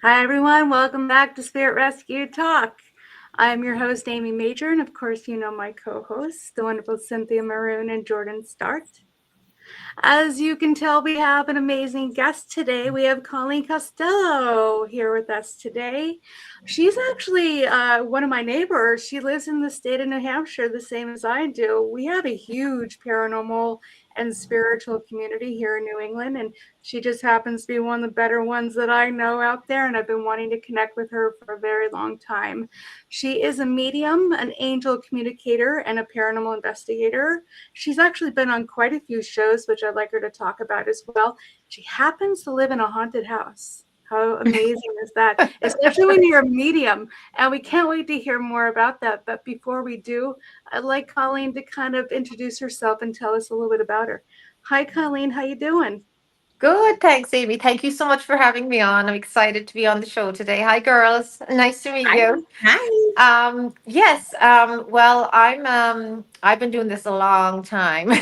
Hi, everyone. Welcome back to Spirit Rescue Talk. I'm your host, Amy Major, and of course, you know my co hosts, the wonderful Cynthia Maroon and Jordan Start. As you can tell, we have an amazing guest today. We have Colleen Costello here with us today. She's actually one of my neighbors. She lives in the state of New Hampshire, the same as I do. We have a huge paranormal and spiritual community here in New England, and she just happens to be one of the better ones that I know out there, and I've been wanting to connect with her for a very long time. She is a medium, an angel communicator, and a paranormal investigator. She's actually been on quite a few shows, which I'd like her to talk about as well. She happens to live in a haunted house. How amazing is that? Especially when you're a medium. And we can't wait to hear more about that. But before we do, I'd like Colleen to kind of introduce herself and tell us a little bit about her. Hi, Colleen. How you doing? Good, thanks, Amy. Thank you so much for having me on. I'm excited to be on the show today. Hi, girls. Nice to meet Hi. you. Hi. Yes. Well, I've been doing this a long time.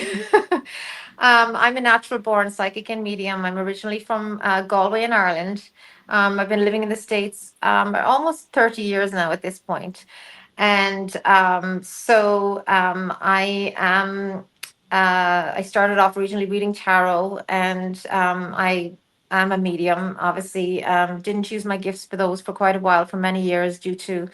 I'm a natural born psychic and medium. I'm originally from Galway in Ireland. I've been living in the States almost 30 years now at this point. And I started off originally reading tarot, and I am a medium. Obviously, didn't use my gifts for those for quite a while, for many years, due to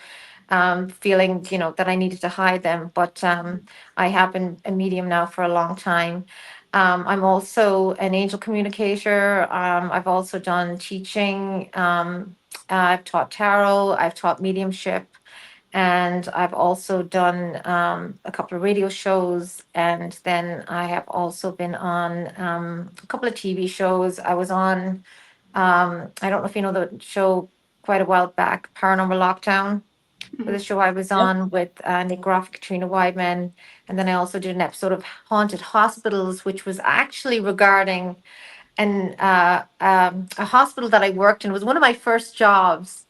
feeling, that I needed to hide them. But I have been a medium now for a long time. I'm also an angel communicator. I've also done teaching. I've taught tarot. I've taught mediumship. And I've also done a couple of radio shows, and then I have also been on a couple of TV shows. I was on, I don't know if you know the show, quite a while back, Paranormal Lockdown. For the Mhm. show I was Yep. on with Nick Groff, Katrina Weidman, and then I also did an episode of Haunted Hospitals, which was actually regarding a hospital that I worked in. It was one of my first jobs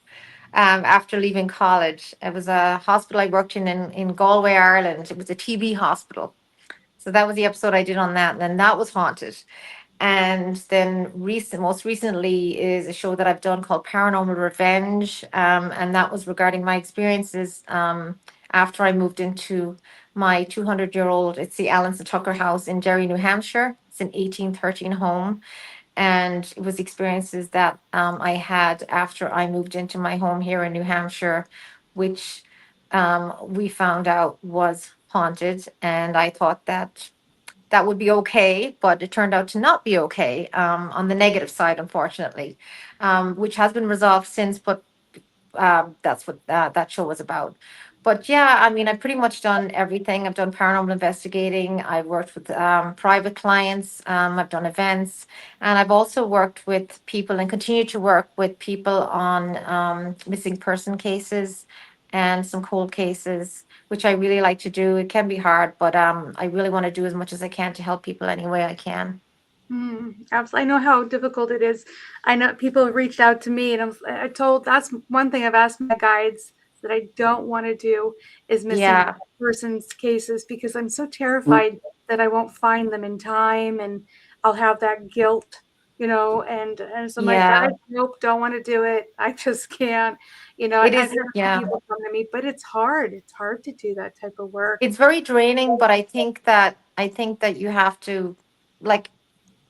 after leaving college. It was a hospital I worked in Galway, Ireland. It was a TB hospital. So that was the episode I did on that. And then that was haunted. And then most recently is a show that I've done called Paranormal Revenge. And that was regarding my experiences after I moved into my 200-year-old, it's the Allenson Tucker House in Derry, New Hampshire. It's an 1813 home, and it was experiences that I had after I moved into my home here in New Hampshire, which we found out was haunted, and I thought that that would be okay, but it turned out to not be okay, on the negative side, unfortunately, which has been resolved since. But that's what that show was about. But yeah, I mean, I've pretty much done everything. I've done paranormal investigating. I've worked with private clients. I've done events, and I've also worked with people and continue to work with people on missing person cases and some cold cases, which I really like to do. It can be hard, but I really want to do as much as I can to help people any way I can. Absolutely. I know how difficult it is. I know people have reached out to me, and I told that's one thing I've asked my guides that I don't want to do is missing Yeah, persons cases because I'm so terrified that I won't find them in time and I'll have that guilt, and so my yeah. guides, nope, don't want to do it. I just can't, It and I've is. had some Yeah. people come to me, but it's hard. It's hard to do that type of work. It's very draining, but I think that you have to, like,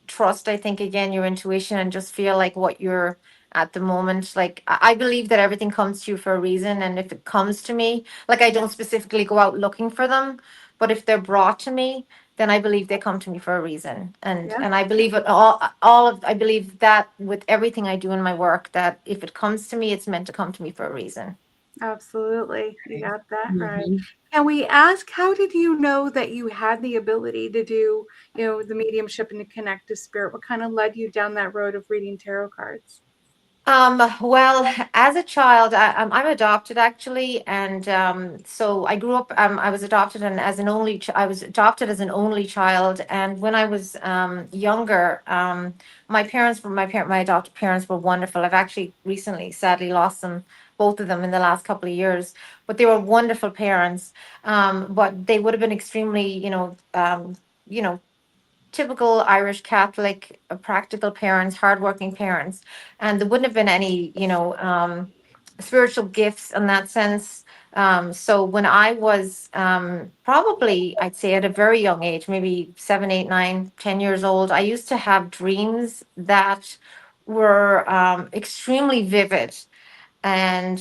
trust, I think, again, your intuition, and just feel like what you're at the moment. Like, I believe that everything comes to you for a reason, and if it comes to me, like, I don't specifically go out looking for them, but if they're brought to me, then I believe they come to me for a reason. And Yeah, and I believe it all of I believe that with everything I do in my work, that if it comes to me, it's meant to come to me for a reason. absolutely. You got that right. Mhm. And we ask, how did you know that you had the ability to do, the mediumship and to connect to spirit? What kind of led you down that road of reading tarot cards? Well, as a child, I'm adopted actually, and so I grew up. I was adopted, and I was adopted as an only child. And when I was younger, my adopted parents were wonderful. I've actually recently, sadly, lost them, both of them, in the last couple of years. But they were wonderful parents. But they would have been extremely, you know, typical Irish Catholic, practical parents, hardworking parents, and there wouldn't have been any, spiritual gifts in that sense. So when I was probably, I'd say at a very young age, maybe 7, 8, 9, 10 years old, I used to have dreams that were extremely vivid. And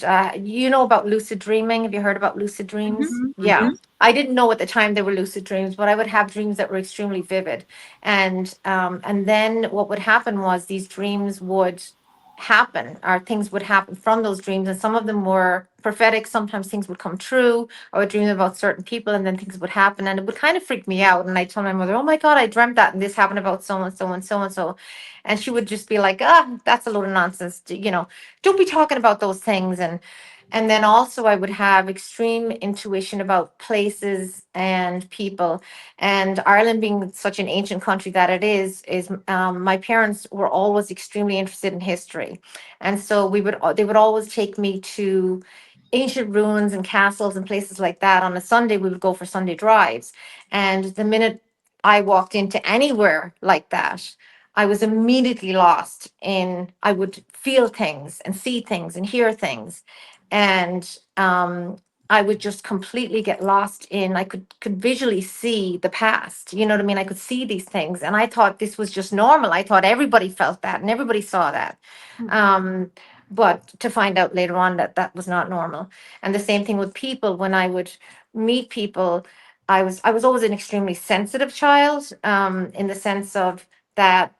you know about lucid dreaming? Have you heard about lucid dreams? Mhm. Yeah. I didn't know at the time they were lucid dreams, but I would have dreams that were extremely vivid. And then what would happen was these dreams would happen, or things would happen from those dreams, and some of them were prophetic. Sometimes things would come true. I would dream about certain people, and then things would happen, and it would kind of freak me out. And I told my mother, "Oh my God, I dreamt that, and this happened about so and so and so and so," and she would just be like, "Ah, that's a load of nonsense," don't be talking about those things. And then also I would have extreme intuition about places and people. And Ireland being such an ancient country that it is my parents were always extremely interested in history. And so they would always take me to ancient ruins and castles and places like that. On a Sunday we would go for Sunday drives, and the minute I walked into anywhere like that, I was immediately lost in, I would feel things and see things and hear things. And I would just completely get lost in, I could visually see the past. You know what I mean? I could see these things. And I thought this was just normal. I thought everybody felt that and everybody saw that. Mhm. Um, but to find out later on that that was not normal. And the same thing with people. When I would meet people, I was always an extremely sensitive child, in the sense of that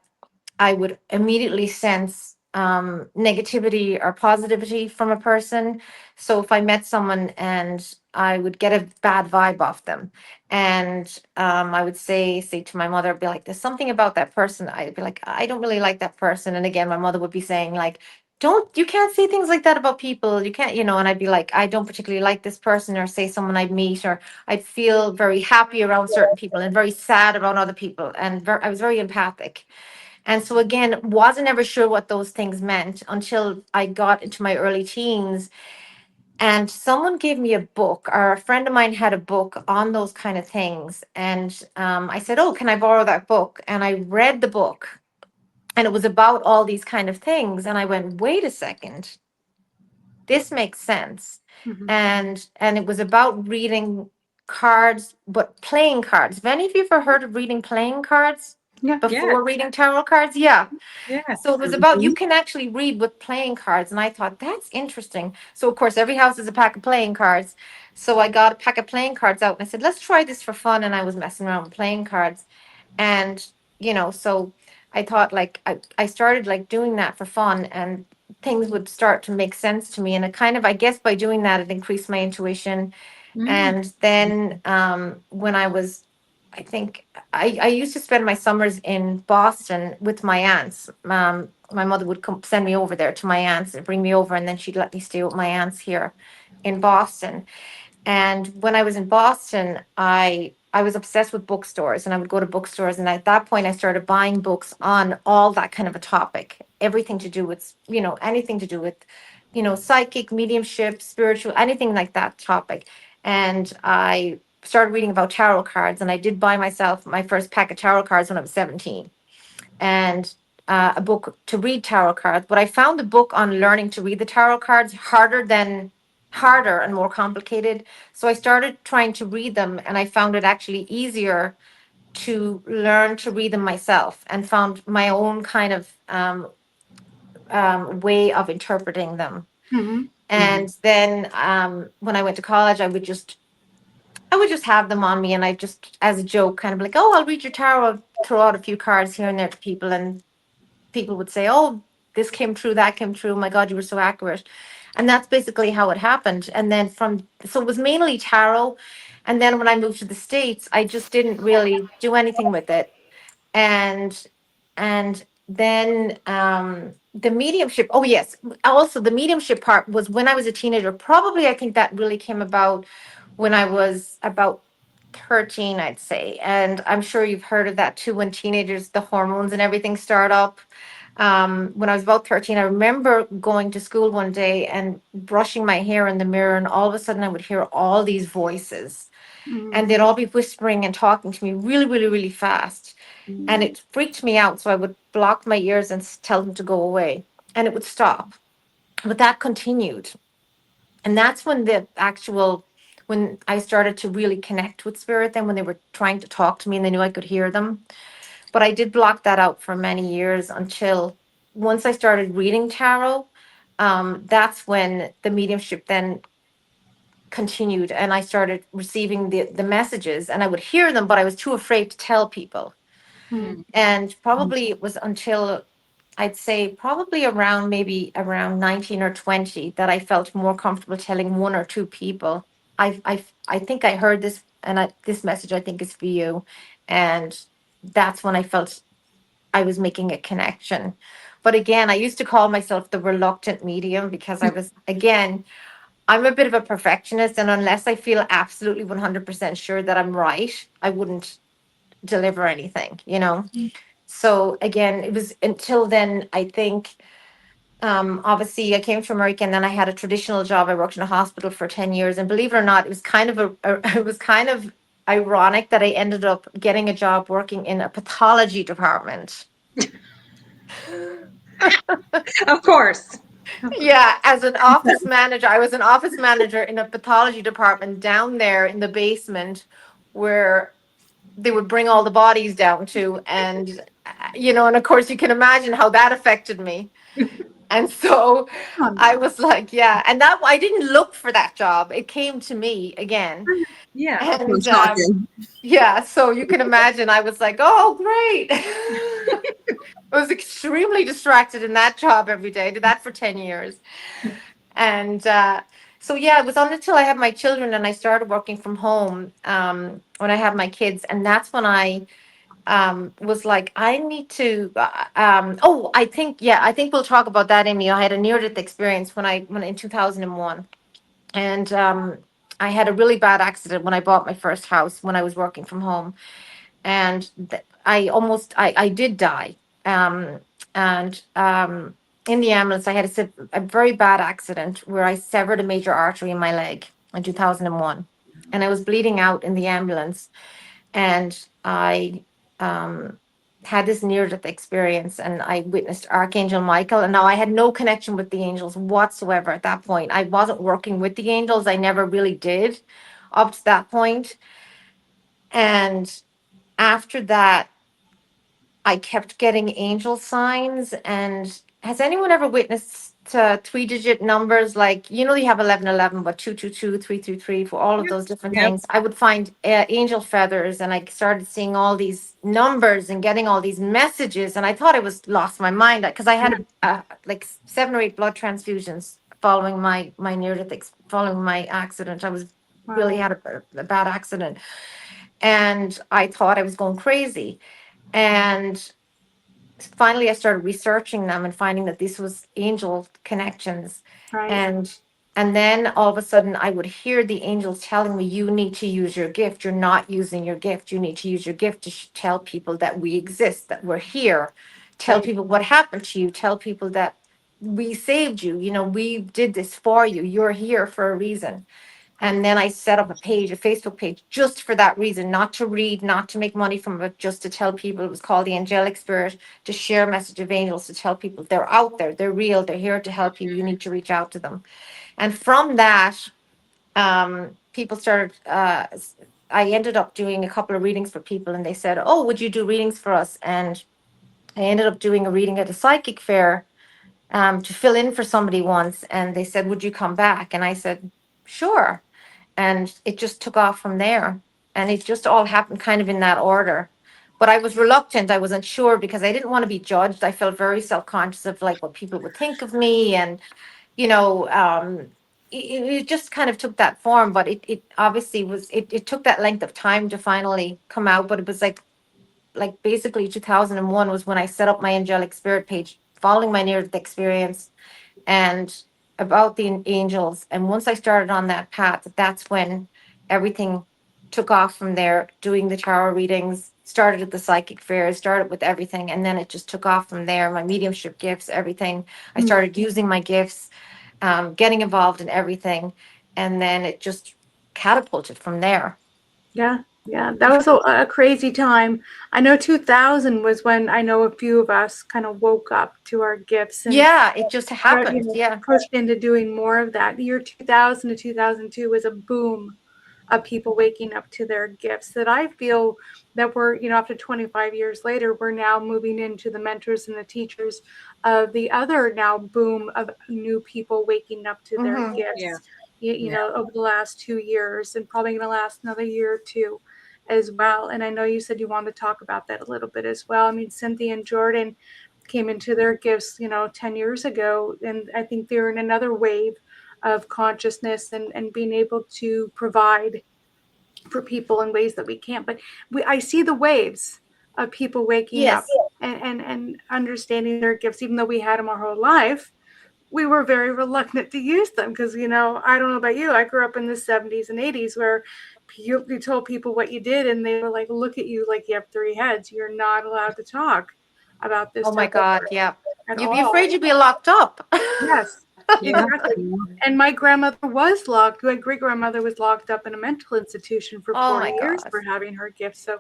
I would immediately sense negativity or positivity from a person. So if I met someone and I would get a bad vibe off them, and I would say to my mother, I'd be like, "There's something about that person." I'd be like, "I don't really like that person." And again, my mother would be saying like, "Don't, you can't say things like that about people. You can't, you know." And I'd be like, "I don't particularly like this person," or say someone I'd meet, or I'd feel very happy around certain people and very sad around other people, and I was very empathic. And so again, wasn't ever sure what those things meant until I got into my early teens. And someone gave me a book, or a friend of mine had a book on those kind of things. And I said, "Oh, can I borrow that book?" And I read the book, and it was about all these kind of things. And I went, "Wait a second, this makes sense." Mhm. And it was about reading cards, but playing cards. Have any of you ever heard of reading playing cards Yeah. before reading tarot cards? Yeah. So Yes. it was about, you can actually read with playing cards. And I thought, that's interesting. So of course, every house has a pack of playing cards. So I got a pack of playing cards out and I said, let's try this for fun. And I was messing around with playing cards. And, so I thought like, I started like doing that for fun, and things would start to make sense to me. And it kind of, I guess by doing that, it increased my intuition. Mm. And then when I was, I think I used to spend my summers in Boston with my aunts. My mother would come send me over there to my aunts and bring me over, and then she'd let me stay with my aunts here in Boston. And when I was in Boston, I was obsessed with bookstores, and I would go to bookstores, and at that point I started buying books on all that kind of a topic, everything to do with, anything to do with, psychic, mediumship, spiritual, anything like that topic. And I started reading about tarot cards, and I did buy myself my first pack of tarot cards when I was 17, and a book to read tarot cards. But I found the book on learning to read the tarot cards harder and more complicated. So I started trying to read them, and I found it actually easier to learn to read them myself, and found my own kind of way of interpreting them. Mhm. And then when I went to college, I would just have them on me, and I just, as a joke, kind of like, "Oh, I'll read your tarot, I'll throw out a few cards here and there to people," and people would say, "Oh, this came true, that came true. Oh my God, you were so accurate." And that's basically how it happened. And then so it was mainly tarot. And then when I moved to the States, I just didn't really do anything with it. And and then the mediumship, oh yes, also the mediumship part was when I was a teenager. Probably I think that really came about when I was about 13, I'd say. And I'm sure you've heard of that too, when teenagers, the hormones and everything start up. When I was about 13, I remember going to school one day and brushing my hair in the mirror, and all of a sudden I would hear all these voices, and Mhm. they'd all be whispering and talking to me really, really, really fast. and it freaked me out. So I would block my ears and tell them to go away, and it would stop. But that continued. And that's when when I started to really connect with spirit, then when they were trying to talk to me and they knew I could hear them. But I did block that out for many years until once I started reading tarot. That's when the mediumship then continued, and I started receiving the messages, and I would hear them, but I was too afraid to tell people. Mm. And probably it was until, I'd say probably around, maybe around 19 or 20, that I felt more comfortable telling one or two people. I think I heard this, and this message I think is for you. And that's when I felt I was making a connection. But again, I used to call myself the reluctant medium because I was, again, I'm a bit of a perfectionist. And unless I feel absolutely 100% sure that I'm right, I wouldn't deliver anything, you know? So again, it was until then, I think, obviously I came to America, and then I had a traditional job. I worked in a hospital for 10 years, and believe it or not, it was kind of it was kind of ironic that I ended up getting a job working in a pathology department. Of course. Yeah, as an office manager, I was an office manager in a pathology department down there in the basement, where they would bring all the bodies down to. And and of course you can imagine how that affected me. And so Oh, I no. was like, yeah. And that, I didn't look for that job, it came to me again. Yeah. And Someone's talking. yeah, so you can imagine, I was like, oh great. I was extremely distracted in that job every day. Did that for 10 years. And so yeah, it was not until I had my children and I started working from home, when I had my kids, and that's when I was like, I need to. Oh, I think we'll talk about that, Amy. I had a near death experience when in 2001, and I had a really bad accident when I bought my first house when I was working from home, and I did die. Um, and in the ambulance, I had a very bad accident where I severed a major artery in my leg in 2001, and I was bleeding out in the ambulance, and I um, had this near death experience, and I witnessed Archangel Michael. And now I had no connection with the angels whatsoever at that point. I wasn't working with the angels, I never really did up to that point. And after that, I kept getting angel signs. And has anyone ever witnessed three-digit numbers? Like, you have 1111, but 222, 333, for all of Yep. those different Yep. things. I would find angel feathers, and I started seeing all these numbers and getting all these messages. And I thought I was lost my mind because I had like 7 or 8 blood transfusions following my following my accident. I was really Wow. had a bad accident, and I thought I was going crazy. And finally I started researching them and finding that this was angel connections. Right. And then all of a sudden I would hear the angels telling me, you need to use your gift, you're not using your gift, you need to use your gift to tell people that we exist, that we're here, tell Right. people what happened to you, tell people that we saved you, we did this for you, you're here for a reason. And then I set up a page, a Facebook page, just for that reason, not to read, not to make money from it, just to tell people. It was called the Angelic Spirit, to share a message of angels, to tell people they're out there, they're real, they're here to help you. You need to reach out to them. And from that, people started, I ended up doing a couple of readings for people, and they said, oh, would you do readings for us? And I ended up doing a reading at a psychic fair, to fill in for somebody once. And they said, would you come back? And I said, sure. And it just took off from there. And it just all happened kind of in that order. But I was reluctant. I wasn't sure because I didn't want to be judged. I felt very self-conscious of like what people would think of me. And, you know, it just kind of took that form. But it obviously it took that length of time to finally come out. But it was like basically 2001 was when I set up my angelic spirit page following my near death experience and about the angels. And once I started on that path, that's when everything took off from there. Doing the tarot readings, started at the psychic fairs, started with everything, and then it just took off from there. My mediumship gifts, everything. I Mm. started using my gifts, getting involved in everything, and then it just catapulted from there. Yeah. Yeah, that was a crazy time. I know 2000 was when I know a few of us kind of woke up to our gifts and Yeah, it just happened. Yeah. pushed into doing more of that. The year 2000 to 2002 was a boom of people waking up to their gifts that I feel that we're, after 25 years later, we're now moving into the mentors and the teachers of the other now boom of new people waking up to their Hmm. gifts, Yeah. over the last 2 years and probably going to last another year or two as well. And I know you said you wanted to talk about that a little bit as well. I mean, Cynthia and Jordan came into their gifts, 10 years ago, and I think they're in another wave of consciousness and being able to provide for people in ways that we can't. But I see the waves of people waking up Yes. and understanding their gifts, even though we had them our whole life. We were very reluctant to use them because, I don't know about you. I grew up in the 70s and 80s where you told people what you did and they were like, look at you like you have three heads. You're not allowed to talk about this Oh my type of God. work Yeah. at You'd be all. afraid you'd be locked up. Yes, Yeah. exactly. And my grandmother was locked. My great grandmother was locked up in a mental institution for Oh 40 my years God. for having her gifts. So,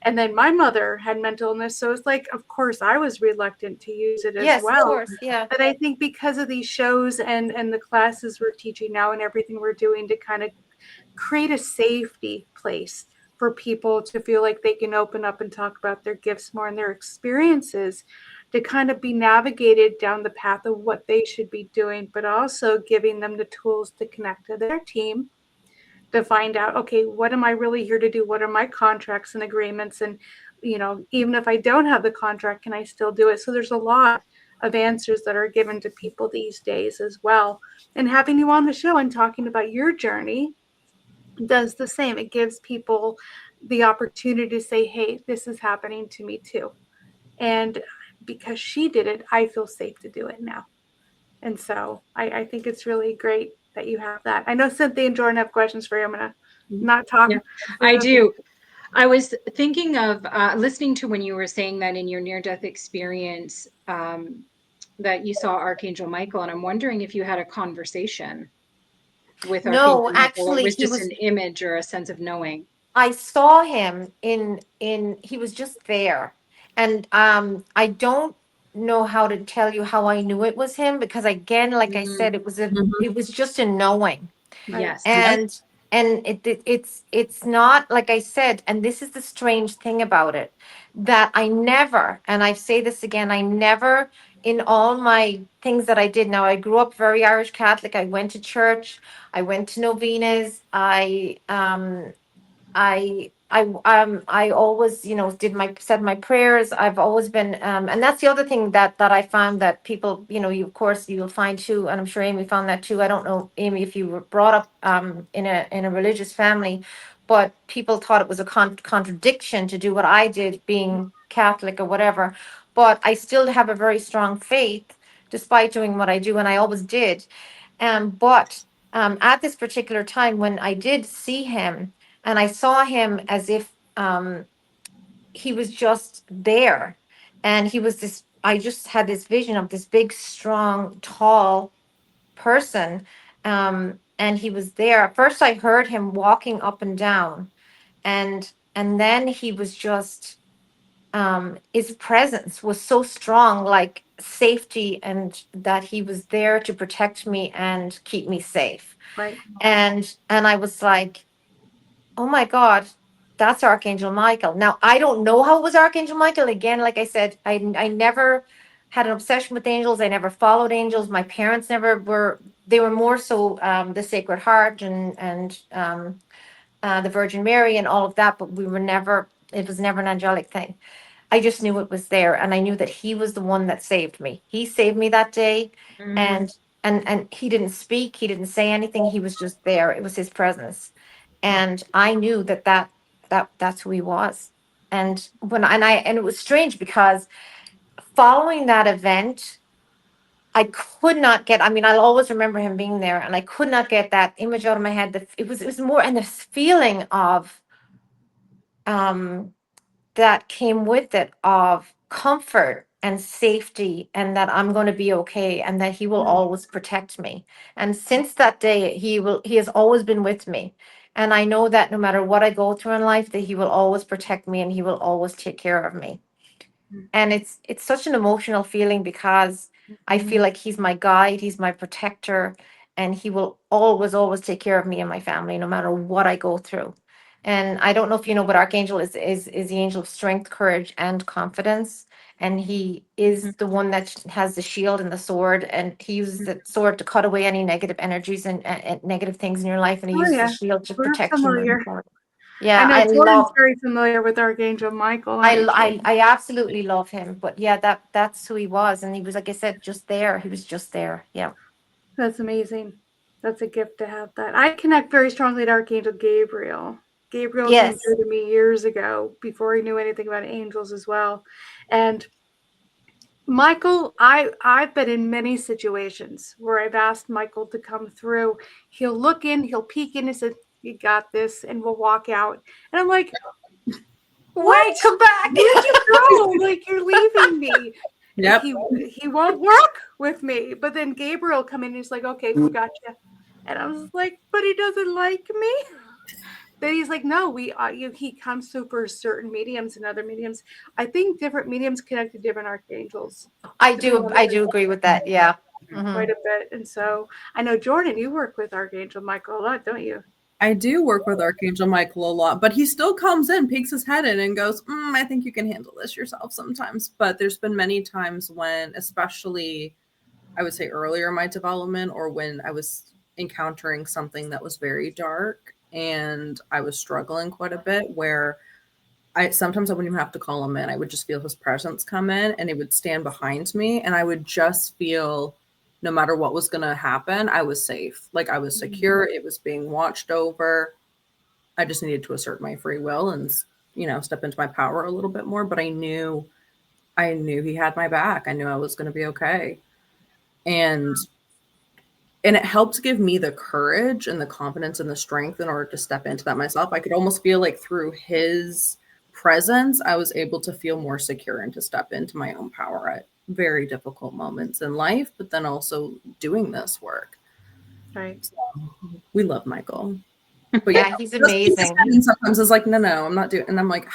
and then my mother had mental illness. So it's like, of course, I was reluctant to use it as Yes, of well. course. Yeah. But I think because of these shows and the classes we're teaching now and everything we're doing to kind of create a safety place for people to feel like they can open up and talk about their gifts more and their experiences to kind of be navigated down the path of what they should be doing, but also giving them the tools to connect to their team to find out, okay, what am I really here to do? What are my contracts and agreements? And, even if I don't have the contract, can I still do it? So there's a lot of answers that are given to people these days as well. And having you on the show and talking about your journey does the same. It gives people the opportunity to say, hey, this is happening to me too. And because she did it, I feel safe to do it now. And so I think it's really great that you have that. I know Cynthia and Jordan have questions for you. I'm going to not talk. Yeah, I do. I was thinking of listening to when you were saying that in your near-death experience that you saw Archangel Michael, and I'm wondering if you had a conversation with No, Archangel Michael, or it actually, was just an image or a sense of knowing. I saw him he was just there. And I don't know how to tell you how I knew it was him because again, like I Mm, said, mhm. it was just a knowing. Right. Yes. And it's not like I said, and this is the strange thing about it, that I never, and I say this again, I never in all my things that I did. Now I grew up very Irish Catholic. I went to church, I went to novenas, I always, did my said my prayers. I've always been and that's the other thing that I found that people, you of course you'll find too, and I'm sure Amy found that too. I don't know, Amy, if you were brought up in a religious family, but people thought it was a contradiction to do what I did being Catholic or whatever. But I still have a very strong faith despite doing what I do, and I always did. But at this particular time when I did see him, and I saw him as if he was just there, and he was this. I just had this vision of this big, strong, tall person, and he was there. At first, I heard him walking up and down, and then he was just. His presence was so strong, like safety, and that he was there to protect me and keep me safe. Right. And I was like, oh my God, that's Archangel Michael. Now, I don't know how it was Archangel Michael. Again, like I said, I never had an obsession with angels. I never followed angels. My parents never were, they were more so the Sacred Heart and the Virgin Mary and all of that, but we were never, it was never an angelic thing. I just knew it was there, and I knew that he was the one that saved me. He saved me that day, Mm, and he didn't speak, he didn't say anything. He was just there. It was his presence, and I knew that's who he was. And it was strange because following that event, I could not get. I mean, I'll always remember him being there, and I could not get that image out of my head. That it was more, and this feeling of um that came with it of comfort and safety, and that I'm going to be okay, and that he will Mm. always protect me. And since that day, he has always been with me. And I know that no matter what I go through in life, that he will always protect me and he will always take care of me. And it's such an emotional feeling because I feel like he's my guide, he's my protector, and he will always take care of me and my family no matter what I go through. And I don't know if you know, but Archangel is the angel of strength, courage, and confidence. And he is the one that has the shield and the sword, and he uses the sword to cut away any negative energies and negative things in your life, and he Oh uses the yeah, shield to we're protect you moving familiar. forward. I Yeah, know Jordan's very familiar with Archangel Michael, aren't you, Jordan? I absolutely love him. But yeah, that's who he was, and he was, like I said, just there. He was just there. Yeah. That's amazing. That's a gift to have that. I connect very strongly to Archangel Gabriel. Gabriel came Yes. through to me years ago before I knew anything about angels as well. And Michael, I've been in many situations where I've asked Michael to come through. He'll look in, he'll peek in and say, "You got this," and we'll walk out. And I'm like, Wait, "What? come back. Where'd you go? Like you're leaving me." Yep. He won't work with me. But then Gabriel come in and he's like, "Okay, we got you." And I was like, "But he doesn't like me." Then he's like, "No, he comes through for certain mediums and other mediums. I think different mediums connect to different archangels." I To be do. honest I with do agree with that. Yeah. you, quite a bit. And so I know Jordan, you work with Archangel Michael a lot, don't you? I do work with Archangel Michael a lot, but he still comes in, peeks his head in, and goes, I think you can handle this yourself sometimes. But there's been many times when, especially, I would say earlier in my development, or when I was encountering something that was very dark and I was struggling quite a bit, where sometimes I wouldn't even have to call him in. I would just feel his presence come in and he would stand behind me, and I would just feel no matter what was going to happen, I was safe. Like I was secure. It was being watched over. I just needed to assert my free will and, step into my power a little bit more. But I knew he had my back. I knew I was going to be okay. And it helped give me the courage and the confidence and the strength in order to step into that myself. I could almost feel like through his presence, I was able to feel more secure and to step into my own power at very difficult moments in life, but then also doing this work. Right. So we love Michael. But Yeah, he's amazing. And sometimes it's like, no, I'm not doing, and I'm like,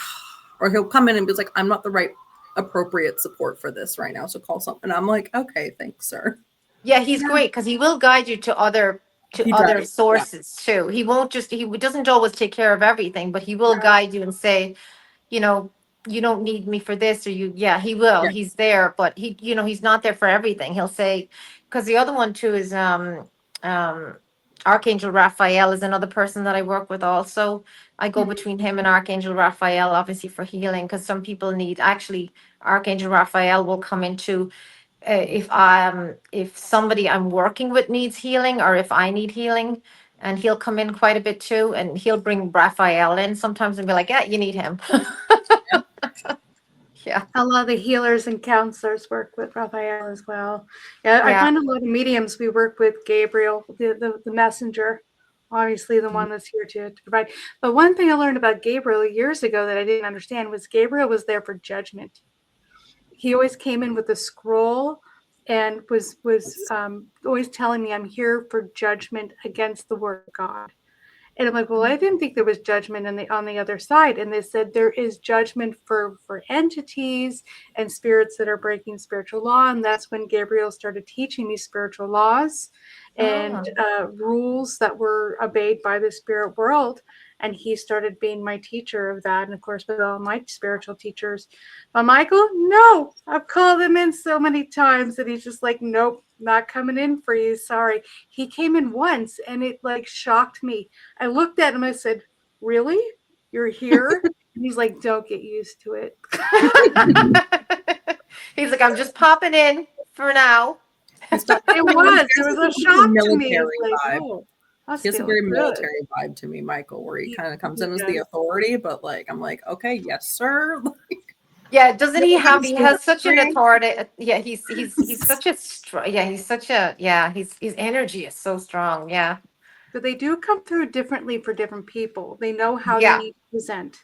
or he'll come in and be like, I'm not the right appropriate support for this right now. So call something. I'm like, okay, thanks, sir. Yeah, he's great because he will guide you to other He does, sources too. He won't just he doesn't always take care of everything, but he will guide you and say, you know, you don't need me for this, or he will. Yeah. He's there, but he's not there for everything. He'll say, because the other one too is Archangel Raphael is another person that I work with also. I go between him and Archangel Raphael, obviously for healing, because some people need actually Archangel Raphael will come into if somebody I'm working with needs healing, or if I need healing, and he'll come in quite a bit too, and he'll bring Raphael in sometimes and be like, yeah, you need him. Yeah. A lot of the healers and counselors work with Raphael as well. Yeah, I Yeah. find a lot of mediums we work with Gabriel, the messenger, obviously the one that's here to provide. But one thing I learned about Gabriel years ago that I didn't understand was Gabriel was there for judgment. He always came in with a scroll and was always telling me, "I'm here for judgment against the word of God." And I'm like, "Well, I didn't think there was judgment on the other side." And they said there is judgment for entities and spirits that are breaking spiritual law. And that's when Gabriel started teaching me spiritual laws and rules that were obeyed by the spirit world. And he started being my teacher of that. And of course, with all my spiritual teachers. But Michael, no, I've called him in so many times that he's just like, "Nope, not coming in for you. Sorry." He came in once and it like shocked me. I looked at him, I said, "Really? You're here?" And he's like, "Don't get used to it." He's like, I'm just popping in for now. It was a shock to me. It's like, vibe. oh, He has a very military vibe to me, Michael, where he kind of comes in as the authority, but like I'm like, okay, yes, sir. Yeah, doesn't he have? He has such an authority. Yeah, he's such a strong. Yeah, his energy is so strong. Yeah. But they do come through differently for different people. They know how Yeah. they need to present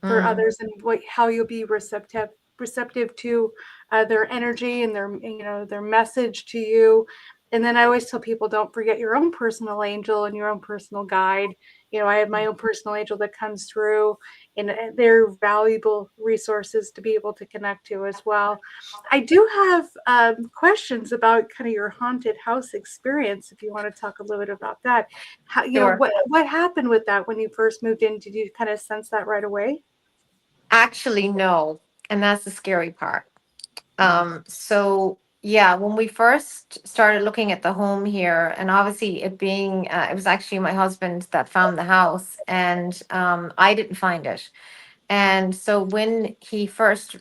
for others and how you'll be receptive to their energy and their message to you. And then I always tell people, don't forget your own personal angel and your own personal guide. You know, I have my own personal angel that comes through, and they're valuable resources to be able to connect to as well. I do have questions about kind of your haunted house experience. If you want to talk a little bit about that, how, you know, Sure. what happened with that when you first moved in? Did you kind of sense that right away? Actually, no. And that's the scary part. So yeah, when we first started looking at the home here, and obviously it being, it was actually my husband that found the house, and I didn't find it. And so when he first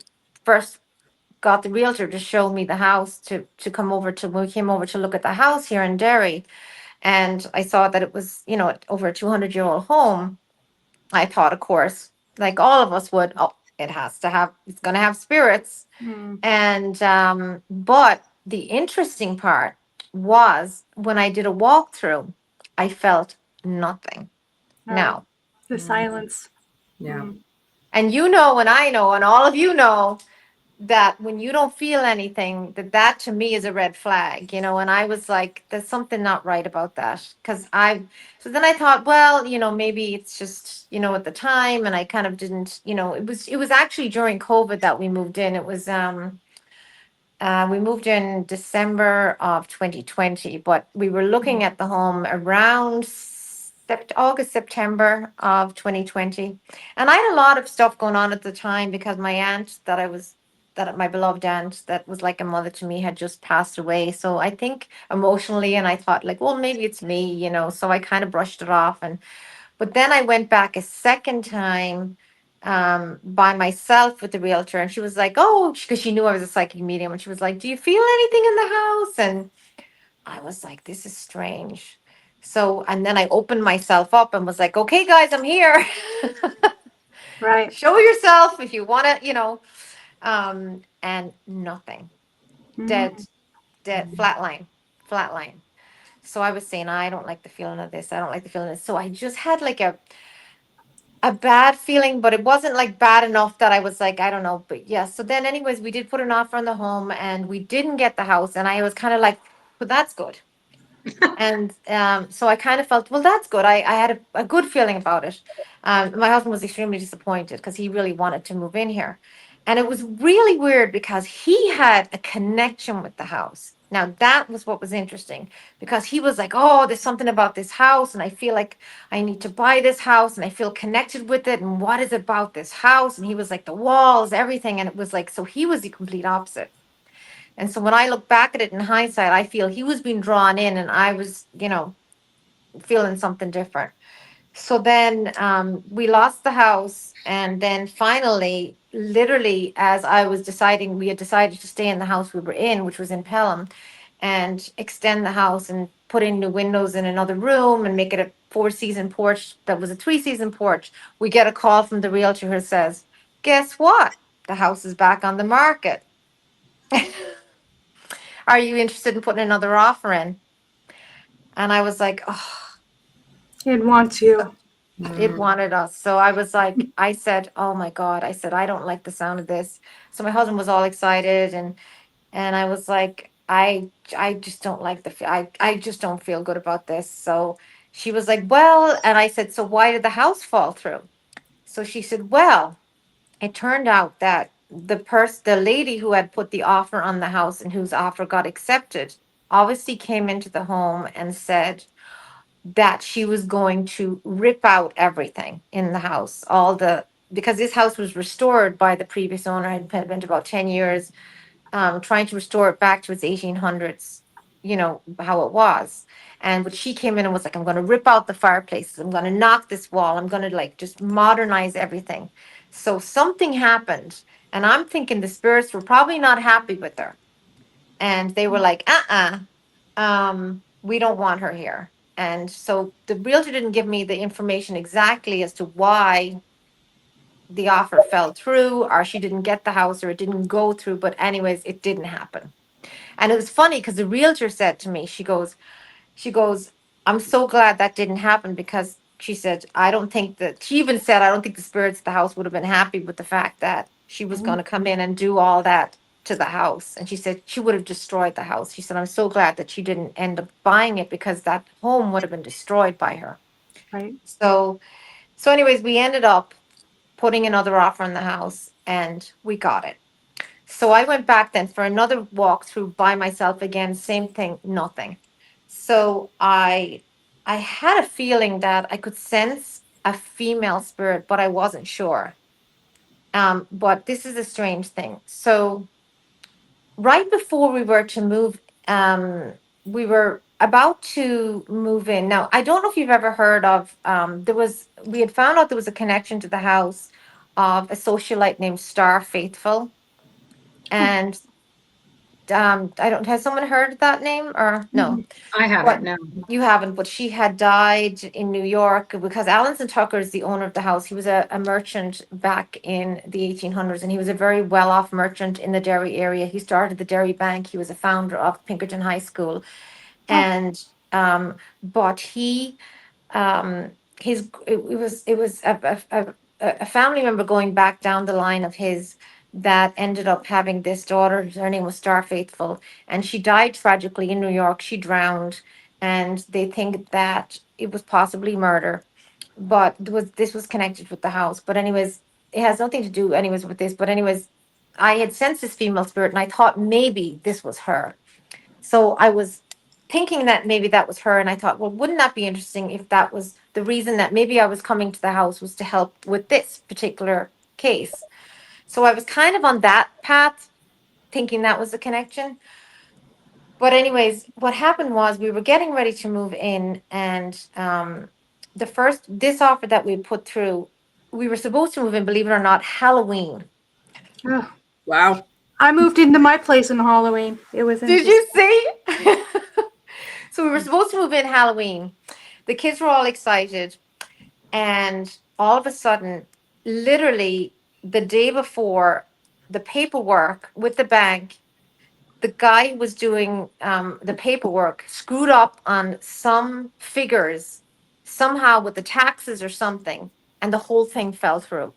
got the realtor to show me the house to come over to when we came over to look at the house here in Derry, and I saw that it was, you know, over a 200-year-old home. I thought, of course, like all of us would, oh, it's going to have spirits. Hmm. And but the interesting part was when I did a walkthrough, I felt nothing. Right. Now, The Mm. silence. Yeah. Mm. and you know, and I know, and all of you know that when you don't feel anything, that to me is a red flag, you know. And I was like, there's something not right about that, because so then I thought, well, you know, maybe it's just, you know, at the time, and I kind of didn't, you know, it was actually during COVID that we moved in. It was we moved in December of 2020, but we were looking at the home around August, September of 2020. And I had a lot of stuff going on at the time because my aunt that my beloved aunt that was like a mother to me had just passed away. So I think emotionally, and I thought like, well, maybe it's me, you know, so I kind of brushed it off. But then I went back a second time by myself with the realtor, and she was like, oh, because she knew I was a psychic medium, and she was like, do you feel anything in the house? And I was like, this is strange. So, and then I opened myself up and was like, okay, guys, I'm here. Right. Show yourself if you want to, you know, and nothing. Mhm. Dead, dead, flatline. So I was saying, I don't like the feeling of this. I don't like the feeling of this. So I just had like a bad feeling, but it wasn't like bad enough that I was like, I don't know. But yeah, so then anyways, we did put an offer on the home and we didn't get the house. And I was kind of like, well, that's good. And so I kind of felt, well, that's good. I had a good feeling about it. My husband was extremely disappointed because he really wanted to move in here. And it was really weird because he had a connection with the house. Now, that was what was interesting because he was like, oh, there's something about this house. And I feel like I need to buy this house and I feel connected with it. And what is it about this house? And he was like, the walls, everything. And it was like, so he was the complete opposite. And so when I look back at it in hindsight, I feel he was being drawn in and I was, you know, feeling something different. So then we lost the house. And then finally, literally, as I was deciding, we had decided to stay in the house we were in, which was in Pelham, and extend the house and put in new windows in another room and make it a 4-season porch that was a 3-season porch. We get a call from the realtor who says, guess what? The house is back on the market. Are you interested in putting another offer in? And I was like, oh, It wants you. it wanted us. So I was like, I said, oh my God. I said, I don't like the sound of this. So my husband was all excited and I was like, I just don't like I just don't feel good about this. So she was like, well, and I said, so why did the house fall through? So she said, well, it turned out that the lady who had put the offer on the house and whose offer got accepted obviously came into the home and said that she was going to rip out everything in the house, because this house was restored by the previous owner, had been about 10 years, trying to restore it back to its 1800s, you know, how it was. And but she came in and was like, I'm going to rip out the fireplaces. I'm going to knock this wall. I'm going to like just modernize everything. So something happened. And I'm thinking the spirits were probably not happy with her. And they were like, we don't want her here. And so the realtor didn't give me the information exactly as to why the offer fell through or she didn't get the house or it didn't go through. But anyways, it didn't happen. And it was funny because the realtor said to me, she goes, I'm so glad that didn't happen because she said, she even said, I don't think the spirits of the house would have been happy with the fact that she was going to come in and do all that to the house. And she said she would have destroyed the house. She said, I'm so glad that she didn't end up buying it because that home would have been destroyed by her. Right. So anyways, we ended up putting another offer on the house and we got it. So I went back then for another walkthrough by myself again, same thing, nothing. So I had a feeling that I could sense a female spirit, but I wasn't sure. But this is a strange thing. So right before we were to move, we were about to move in. Now, I don't know if you've ever heard of, we had found out there was a connection to the house of a socialite named Star Faithful. And I don't, has someone heard that name or no? I But haven't, no. you haven't, but she had died in New York because Alanson Tucker is the owner of the house. He was a merchant back in the 1800s, and he was a very well-off merchant in the Derry area. He started the Derry Bank. He was a founder of Pinkerton High School. And but he it was a family member going back down the line of his that ended up having this daughter. Her name was Star Faithful, and she died tragically in New York. She drowned, and they think that it was possibly murder, but this was connected with the house. But anyways, it has nothing to do anyways with this. But anyways, I had sensed this female spirit, and I thought maybe this was her. So I was thinking that maybe that was her. And I thought, well, wouldn't that be interesting if that was the reason that maybe I was coming to the house was to help with this particular case? So I was kind of on that path, thinking that was the connection. But, anyways, what happened was we were getting ready to move in. And this offer that we put through, we were supposed to move in, believe it or not, Halloween. Oh, Wow. I moved into my place on Halloween. It was Did interesting. you see? So we were supposed to move in Halloween. The kids were all excited. And all of a sudden, literally the day before the paperwork with the bank, the guy who was doing the paperwork screwed up on some figures somehow with the taxes or something. And the whole thing fell through.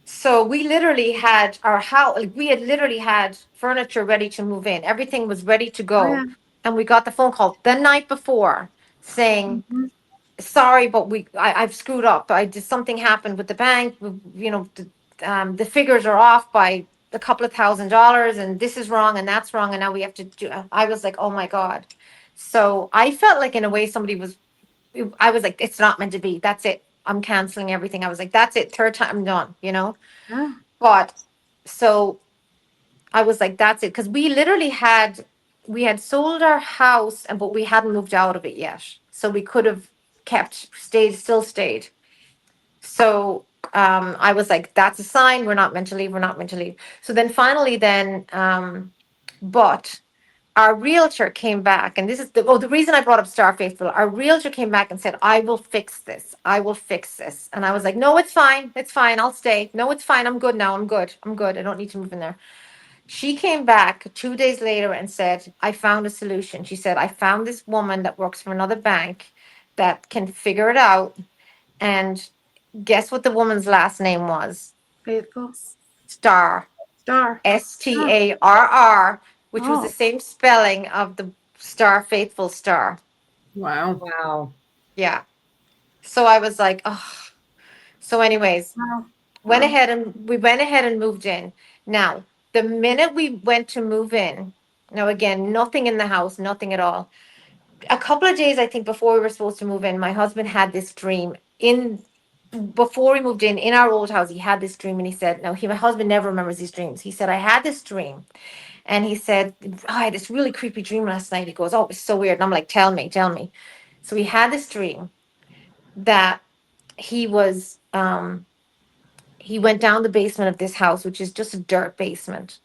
So we literally had our house, like we had literally had furniture ready to move in. Everything was ready to Oh, go. yeah. And we got the phone call the night before saying, Mhm. sorry, but I've screwed up. Something happened with the bank. The figures are off by a couple of $1,000 and this is wrong and that's wrong. And now we have to do, I was like, oh my God. So I felt like in a way I was like, it's not meant to be. That's it. I'm canceling everything. I was like, that's it. Third time I'm done. Yeah. But so I was like, that's it. Cause we had sold our house but we hadn't moved out of it yet. So we could have still stayed. So I was like, that's a sign. We're not meant to leave. We're not meant to leave. So then finally but our realtor came back, and this is the reason I brought up Star Faithful. Our realtor came back and said, I will fix this. I will fix this. And I was like, no, it's fine. It's fine. I'll stay. No, it's fine. I'm good now. I'm good. I'm good. I don't need to move in there. She came back 2 days later and said, I found a solution. She said, I found this woman that works for another bank that can figure it out. And guess what the woman's last name was? Faithful. Star. Star. Starr, which was the Oh. same spelling of the Star Faithful Star. Wow. Wow. Yeah. So I was like, oh. So, anyways, Wow. we went ahead and moved in. Now, the minute we went to move in, now again, nothing in the house, nothing at all. A couple of days, I think, before we were supposed to move in, my husband had this dream before we moved in our old house. He had this dream, and he said, my husband never remembers these dreams. He said, I had this dream. And he said, I had this really creepy dream last night. He goes, oh, it was so weird. And I'm like, tell me. So he had this dream that he was, he went down the basement of this house, which is just a dirt basement.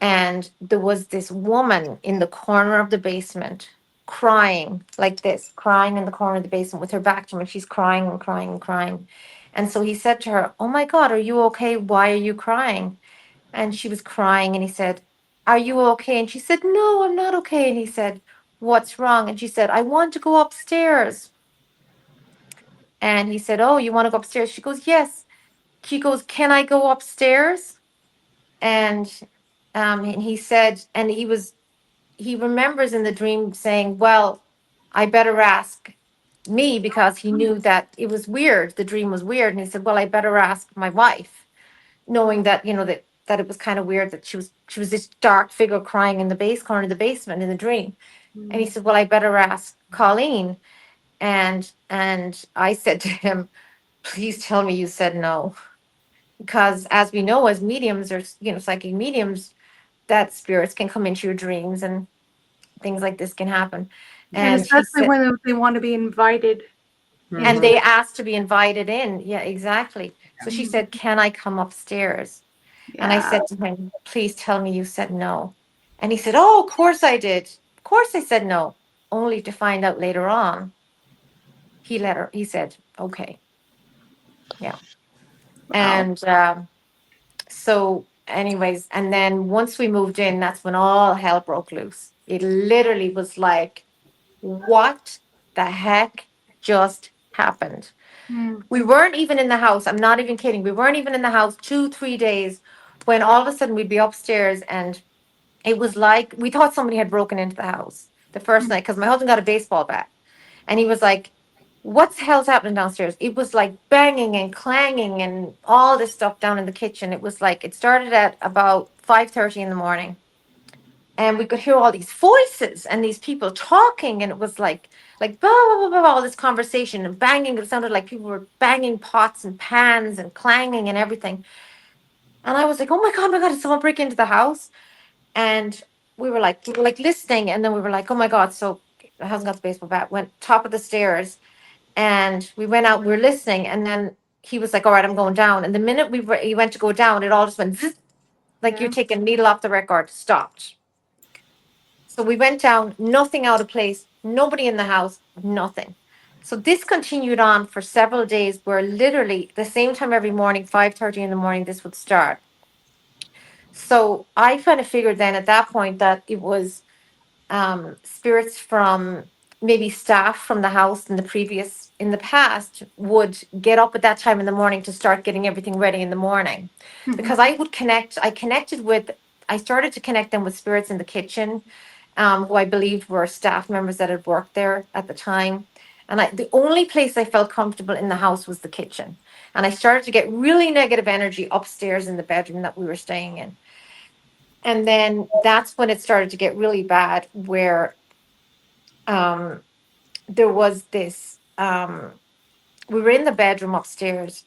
And there was this woman in the corner of the basement crying like this, crying in the corner of the basement with her back to him. And she's crying and crying and crying. And so he said to her, oh my God, are you okay? Why are you crying? And she was crying, and he said, are you okay? And she said, no, I'm not okay. And he said, what's wrong? And she said, I want to go upstairs. And he said, oh, you want to go upstairs? She goes, yes. She goes, can I go upstairs? And and he said, and he remembers in the dream saying, well, I better ask me, because he knew that it was weird. The dream was weird. And he said, well, I better ask my wife, knowing that, that it was kind of weird that she was this dark figure crying in the base corner of the basement in the dream. And he said, well, I better ask Colleen. And I said to him, please tell me you said no. Because as we know, as mediums or, psychic mediums, that spirits can come into your dreams and things like this can happen. And And he especially said, when they want to be invited. and they asked to be invited in. Yeah, exactly. So she said, can I come upstairs? And I Yeah. said to him, please tell me you said no. And he said, oh, of course I did. Of course I said no, only to find out later on. He said, okay. Yeah. Wow. And so, anyways, and then once we moved in, that's when all hell broke loose. It literally was like, what the heck just happened? Mm. We weren't even in the house. I'm not even kidding. We weren't even in the house 2, 3 days when all of a sudden we'd be upstairs, and it was like we thought somebody had broken into the house the first night, because my husband got a baseball bat, and he was like, what the hell's happening downstairs? It was like banging and clanging and all this stuff down in the kitchen. It was like, it started at about 5:30 in the morning, and we could hear all these voices and these people talking, and it was like blah, blah, blah, blah, all this conversation and banging. It sounded like people were banging pots and pans and clanging and everything. And I was like, oh my god, did someone break into the house? And we were like listening, and then we were like, oh my god. So my husband got the baseball bat, went top of the stairs, and we went out. We were listening, and then he was like, all right, I'm going down. And the minute he went to go down, it all just went zzz, like you're Yeah. taking a needle off the record. Stopped. So we went down, nothing out of place, nobody in the house, nothing. So this continued on for several days, where literally the same time every morning, 5:30 in the morning, this would start. So I kind of figured then at that point that it was spirits from maybe staff from the house in the past would get up at that time in the morning to start getting everything ready in the morning. Because I started to connect them with spirits in the kitchen, who I believed were staff members that had worked there at the time. And the only place I felt comfortable in the house was the kitchen. And I started to get really negative energy upstairs in the bedroom that we were staying in. And then that's when it started to get really bad, where um, there was this. We were in the bedroom upstairs,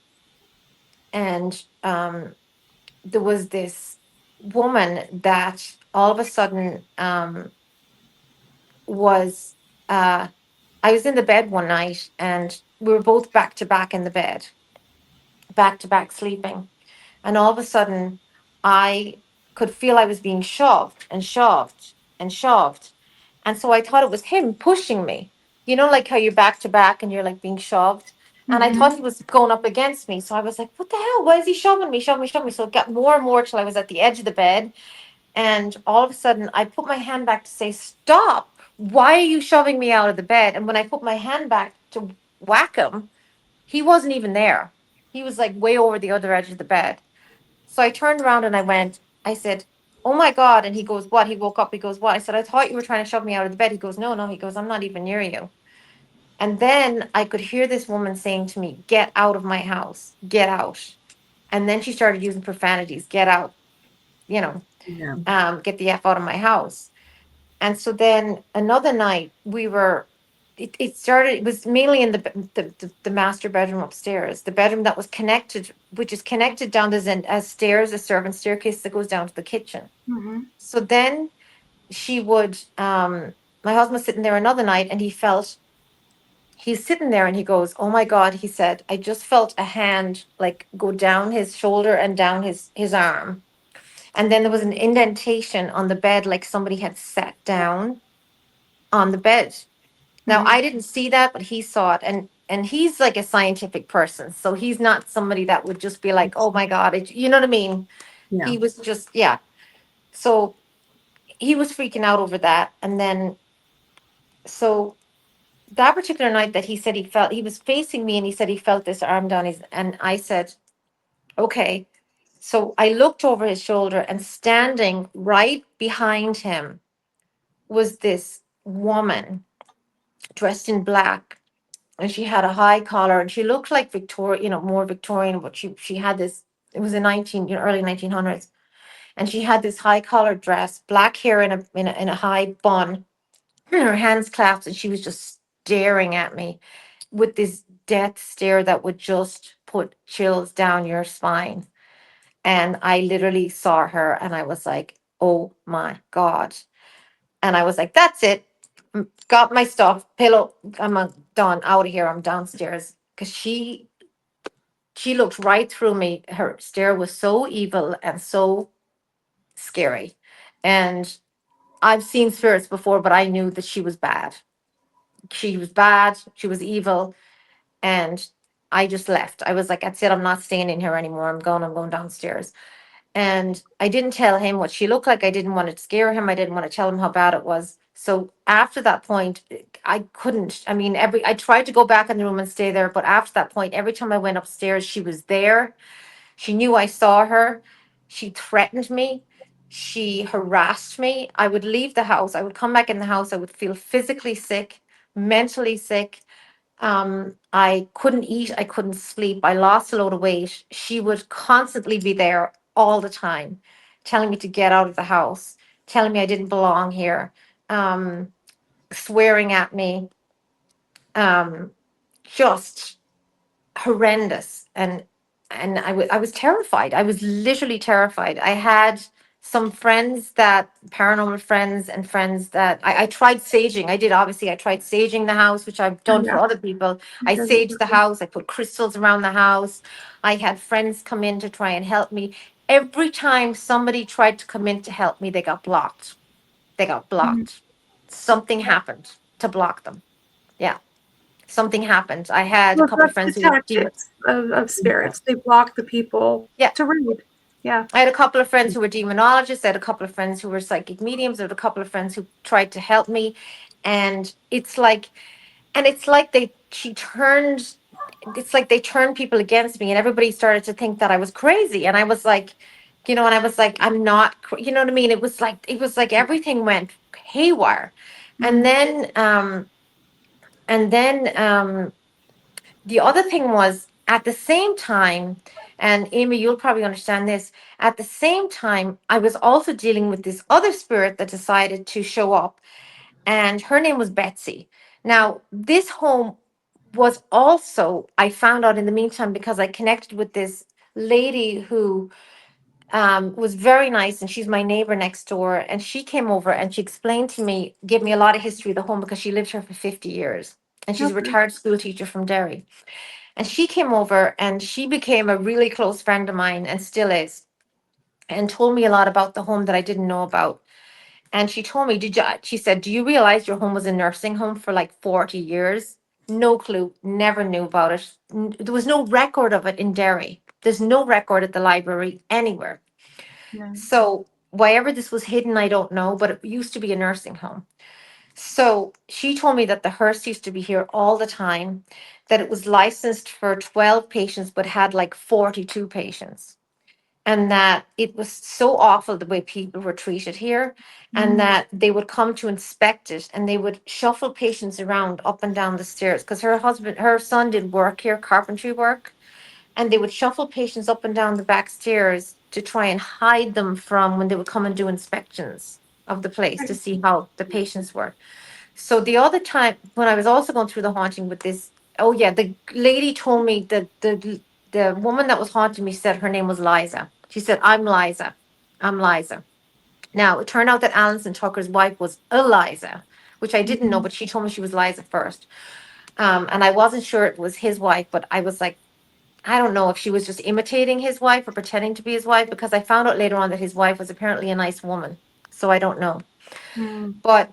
and there was this woman that all of a sudden was. I was in the bed one night, and we were both back to back in the bed, back to back sleeping. And all of a sudden, I could feel I was being shoved and shoved and shoved. And so I thought it was him pushing me. You know, like how you're back to back and you're like being shoved. And I thought he was going up against me. So I was like, what the hell? Why is he shoving me, shoving me, shoving me? So it got more and more till I was at the edge of the bed. And all of a sudden, I put my hand back to say, stop. Why are you shoving me out of the bed? And when I put my hand back to whack him, he wasn't even there. He was like way over the other edge of the bed. So I turned around and I said, oh my God. And he goes, what? He woke up. He goes, what? I said, I thought you were trying to shove me out of the bed. He goes, no, no. He goes, I'm not even near you. And then I could hear this woman saying to me, get out of my house, get out. And then she started using profanities, get out, you know, Yeah. get the F out of my house. And so then another night it was mainly in the master bedroom upstairs, the bedroom that was connected, which is connected down as stairs, a servant staircase that goes down to the kitchen. Mm-hmm. So then she would, my husband was sitting there another night, and he's sitting there, and he goes, oh my God, he said, I just felt a hand like go down his shoulder and down his arm. And then there was an indentation on the bed, like somebody had sat down on the bed. Now, I didn't see that, but he saw it, and he's like a scientific person, so he's not somebody that would just be like, "Oh my God," you know what I mean? Yeah. He was just, yeah. So he was freaking out over that, and then so that particular night that he was facing me, and he said he felt this arm down his, and I said, "Okay." so I looked over his shoulder, and standing right behind him was this woman dressed in black, and she had a high collar, and she looked like Victoria, more Victorian, but she had this. It was in early 1900s, and she had this high collar dress, black hair in a high bun, her hands clasped, and she was just staring at me with this death stare that would just put chills down your spine. And I literally saw her, and I was like, oh my God. And I was like, that's it. Got my stuff, pillow. Done, out of here. I'm downstairs. Because she looked right through me. Her stare was so evil and so scary. And I've seen spirits before, but I knew that she was bad. She was bad. She was evil. And I just left. I was like, that's it. I'm not staying in here anymore. I'm going downstairs. And I didn't tell him what she looked like. I didn't want to scare him. I didn't want to tell him how bad it was. So after that point, I couldn't. I mean, I tried to go back in the room and stay there, but after that point, every time I went upstairs, she was there. She knew I saw her. She threatened me. She harassed me. I would leave the house. I would come back in the house. I would feel physically sick, mentally sick. I couldn't eat, I couldn't sleep, I lost a load of weight. She would constantly be there all the time, telling me to get out of the house, telling me I didn't belong here, um, swearing at me, um, just horrendous. And I was terrified. I was literally terrified. I had some friends that paranormal friends and friends that I tried saging. I tried saging the house, which I've done for Yeah, other people. I it doesn't saged work. the house, I put crystals around the house. I had friends come in to try and help me. Every time somebody tried to come in to help me, they got blocked. They got Mhm. blocked. Something happened to block them. Yeah, something happened. I had a Well, couple of that's the friends who were tactics of spirits. They block the people yeah. to read. Yeah. I had a couple of friends who were demonologists. I had a couple of friends who were psychic mediums. I had a couple of friends who tried to help me. And it's like they turned people against me, and everybody started to think that I was crazy. And I was like, and I was like, I'm not, you know what I mean? It was like everything went haywire. And Mm. then the other thing was at the same time, and Amy, you'll probably understand this. At the same time, I was also dealing with this other spirit that decided to show up, and her name was Betsy. Now, this home was also, I found out in the meantime because I connected with this lady who was very nice, and she's my neighbor next door. And she came over and she explained to me, gave me a lot of history of the home because she lived here for 50 years. And she's a Okay. retired school teacher from Derry. And she came over and she became a really close friend of mine and still is, and told me a lot about the home that I didn't know about. And she told me, she said, do you realize your home was a nursing home for like 40 years? No clue, never knew about it. There was no record of it in Derry. There's no record at the library anywhere. Yeah. So, wherever this was hidden, I don't know, but it used to be a nursing home. So she told me that the hearse used to be here all the time, that it was licensed for 12 patients, but had like 42 patients. And that it was so awful the way people were treated here, and Mm. that they would come to inspect it and they would shuffle patients around up and down the stairs because her son did work here, carpentry work, and they would shuffle patients up and down the back stairs to try and hide them from when they would come and do inspections of the place to see how the patients were. So the other time when I was also going through the haunting with this, oh yeah, the lady told me that the woman that was haunting me said her name was Liza. She said, I'm Liza. I'm Liza. Now it turned out that Alison Tucker's wife was Eliza, which I didn't know, Mhm. but she told me she was Liza first. And I wasn't sure it was his wife, but I was like, I don't know if she was just imitating his wife or pretending to be his wife, because I found out later on that his wife was apparently a nice woman. So I don't know. Mm. But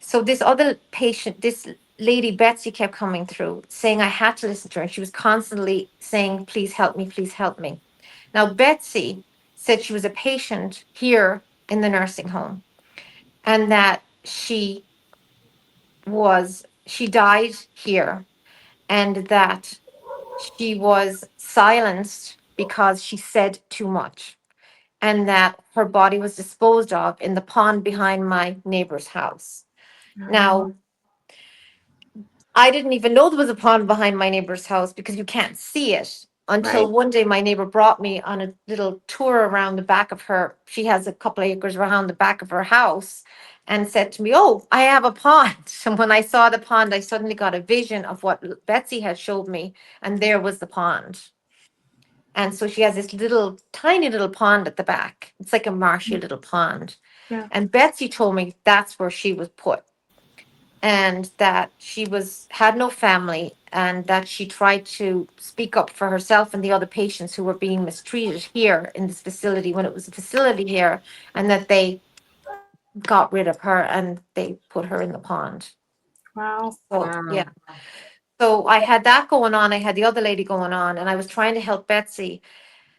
so this other patient, this lady Betsy, kept coming through saying I had to listen to her. And she was constantly saying, please help me, please help me. Now, Betsy said she was a patient here in the nursing home, and that she died here, and that she was silenced because she said too much, and that her body was disposed of in the pond behind my neighbor's house. Now, I didn't even know there was a pond behind my neighbor's house because you can't see it until Right. one day my neighbor brought me on a little tour around the back of her. She has a couple of acres around the back of her house and said to me, "Oh, I have a pond." And when I saw the pond, I suddenly got a vision of what Betsy had showed me, and there was the pond. And so she has this little, tiny little pond at the back. It's like a marshy little pond. Yeah. And Betsy told me that's where she was put, and that she was had no family, and that she tried to speak up for herself and the other patients who were being mistreated here in this facility when it was a facility here, and that they got rid of her and they put her in the pond. Wow. So Wow. yeah. So I had that going on. I had the other lady going on, and I was trying to help Betsy.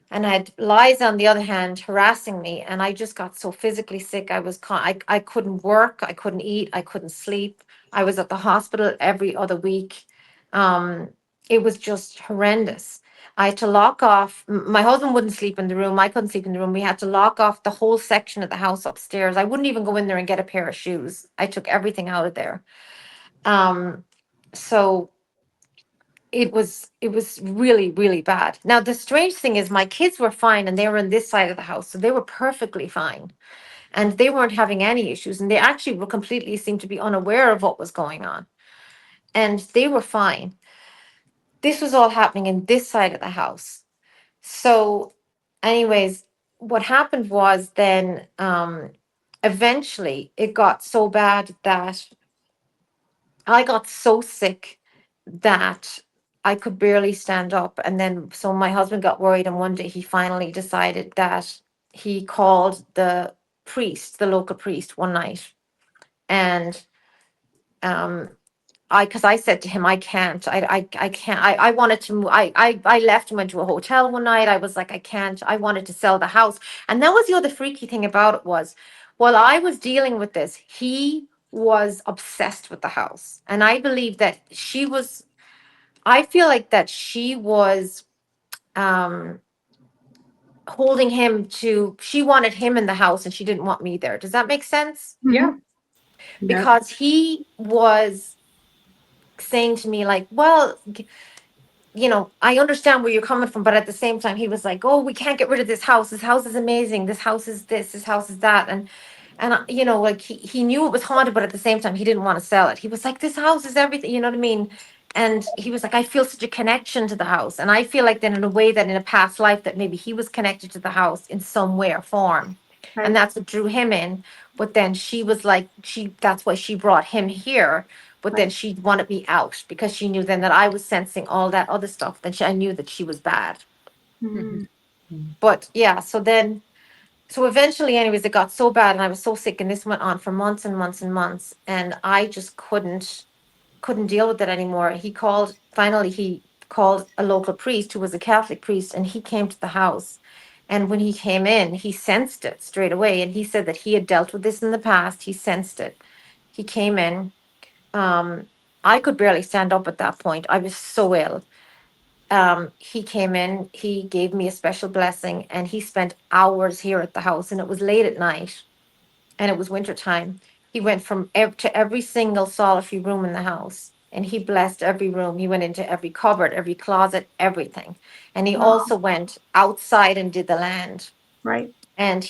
And I had Liza, on the other hand, harassing me, and I just got so physically sick. I couldn't work, I couldn't eat, I couldn't sleep. I was at the hospital every other week. Um, it was just horrendous. I had to lock off. My husband wouldn't sleep in the room. I couldn't sleep in the room. We had to lock off the whole section of the house upstairs. I wouldn't even go in there and get a pair of shoes. I took everything out of there. So it was really, really bad. Now the strange thing is my kids were fine, and they were on this side of the house, so they were perfectly fine, and they weren't having any issues, and they actually were completely seemed to be unaware of what was going on, and they were fine. This was all happening in this side of the house. So anyways, what happened was then eventually it got so bad that I got so sick that I could barely stand up. And then, so my husband got worried, and one day he finally decided that he called the priest, the local priest, one night. And um, because I said to him, I can't, I can't, I wanted to move. I left and went to a hotel one night. I was like, I can't, I wanted to sell the house. And that was the other freaky thing about it was, while I was dealing with this, he was obsessed with the house. And I believe that I feel like that she was, um, holding him she wanted him in the house and she didn't want me there. Does that make sense? Yeah. Yep. Because he was saying to me like, well, I understand where you're coming from, but at the same time, he was like, "Oh, we can't get rid of this house. This house is amazing. This house is this. This house is that." And like he knew it was haunted, but at the same time, he didn't want to sell it. He was like, "This house is everything." You know what I mean? And he was like, "I feel such a connection to the house," and I feel like then in a way that in a past life that maybe he was connected to the house in some way or form, and Right. that's what drew him in. But then she was like, that's why she brought him here, but then Right. she wanted me out because she knew then that I was sensing all that other stuff. Then I knew that she was bad. Mhm. But yeah, so eventually, anyways, it got so bad and I was so sick, and this went on for months and months and months, and I just couldn't deal with it anymore. Finally he called a local priest who was a Catholic priest, and he came to the house. And when he came in, he sensed it straight away, and he said that he had dealt with this in the past. He sensed it. He came in. um I could barely stand up at that point. I was so ill. He came in, he gave me a special blessing, and he spent hours here at the house, and it was late at night, and it was winter time. He went from to every single solitary room in the house, and he blessed every room. He went into every cupboard, every closet, everything. And he Wow. also went outside and did the land. Right. And